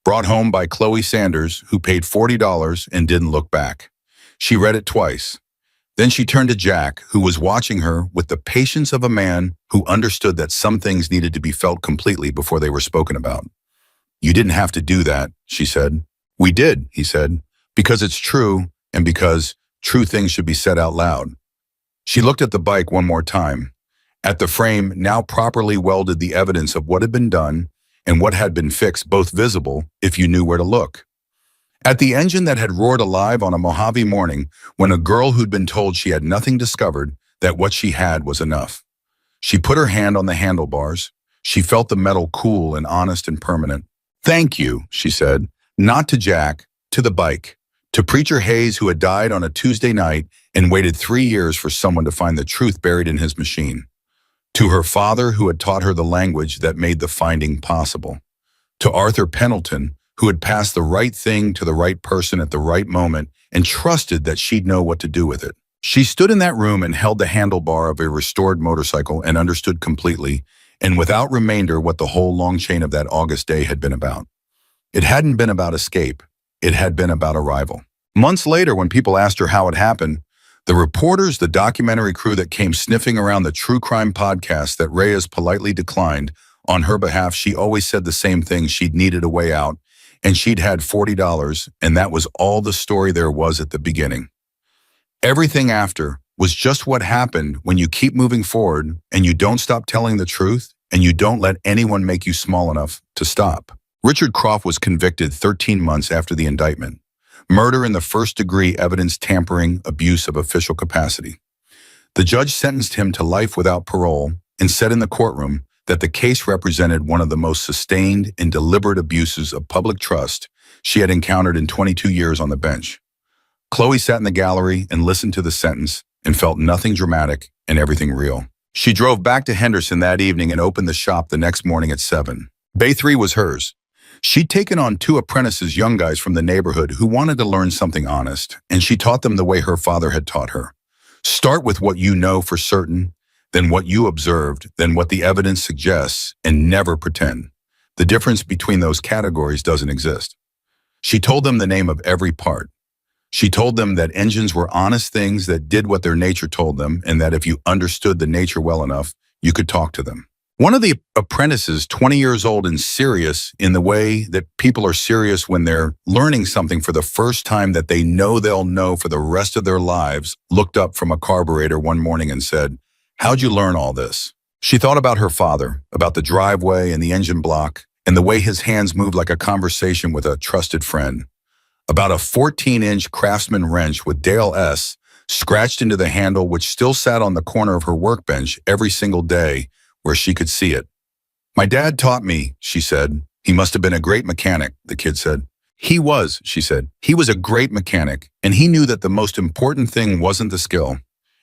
Brought home by Chloe Sanders, who paid $40 and didn't look back. She read it twice. Then she turned to Jack, who was watching her with the patience of a man who understood that some things needed to be felt completely before they were spoken about. You didn't have to do that, she said. We did, he said, because it's true and because true things should be said out loud. She looked at the bike one more time. At the frame, now properly welded the evidence of what had been done and what had been fixed, both visible if you knew where to look. At the engine that had roared alive on a Mojave morning when a girl who'd been told she had nothing discovered that what she had was enough. She put her hand on the handlebars. She felt the metal cool and honest and permanent. Thank you, she said, not to Jack, to the bike, to Preacher Hayes, who had died on a Tuesday night and waited 3 years for someone to find the truth buried in his machine. To her father, who had taught her the language that made the finding possible. To Arthur Pendleton, who had passed the right thing to the right person at the right moment and trusted that she'd know what to do with it. She stood in that room and held the handlebar of a restored motorcycle and understood completely, and without remainder, what the whole long chain of that August day had been about. It hadn't been about escape. It had been about arrival. Months later, when people asked her how it happened, the reporters, the documentary crew that came sniffing around the true crime podcast that Reyes politely declined on her behalf, she always said the same thing: she'd needed a way out, and she'd had $40, and that was all the story there was at the beginning. Everything after was just what happened when you keep moving forward and you don't stop telling the truth and you don't let anyone make you small enough to stop. Richard Croft was convicted 13 months after the indictment. Murder in the first degree, evidence tampering, abuse of official capacity. The judge sentenced him to life without parole and said in the courtroom that the case represented one of the most sustained and deliberate abuses of public trust she had encountered in 22 years on the bench. Chloe sat in the gallery and listened to the sentence and felt nothing dramatic and everything real. She drove back to Henderson that evening and opened the shop the next morning at 7. Bay 3 was hers. She'd taken on 2 apprentices, young guys from the neighborhood who wanted to learn something honest, and she taught them the way her father had taught her. Start with what you know for certain, then what you observed, then what the evidence suggests, and never pretend. The difference between those categories doesn't exist. She told them the name of every part. She told them that engines were honest things that did what their nature told them, and that if you understood the nature well enough, you could talk to them. One of the apprentices, 20 years old and serious in the way that people are serious when they're learning something for the first time that they know they'll know for the rest of their lives, looked up from a carburetor one morning and said, "How'd you learn all this?" She thought about her father, about the driveway and the engine block, and the way his hands moved like a conversation with a trusted friend. About a 14-inch Craftsman wrench with Dale S. scratched into the handle, which still sat on the corner of her workbench every single day where she could see it. "My dad taught me," she said. "He must have been a great mechanic," the kid said. "He was," she said. "He was a great mechanic, and he knew that the most important thing wasn't the skill.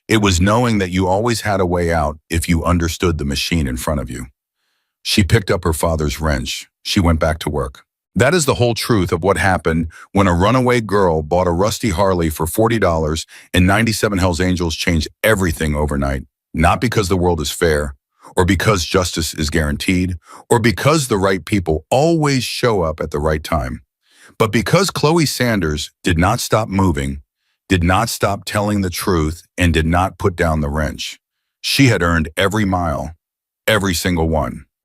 It was knowing that you always had a way out if you understood the machine in front of you." She picked up her father's wrench. She went back to work. That is the whole truth of what happened when a runaway girl bought a rusty Harley for $40 and 97 Hells Angels changed everything overnight. Not because the world is fair, or because justice is guaranteed, or because the right people always show up at the right time, but because Chloe Sanders did not stop moving, did not stop telling the truth, and did not put down the wrench. She had earned every mile, every single one.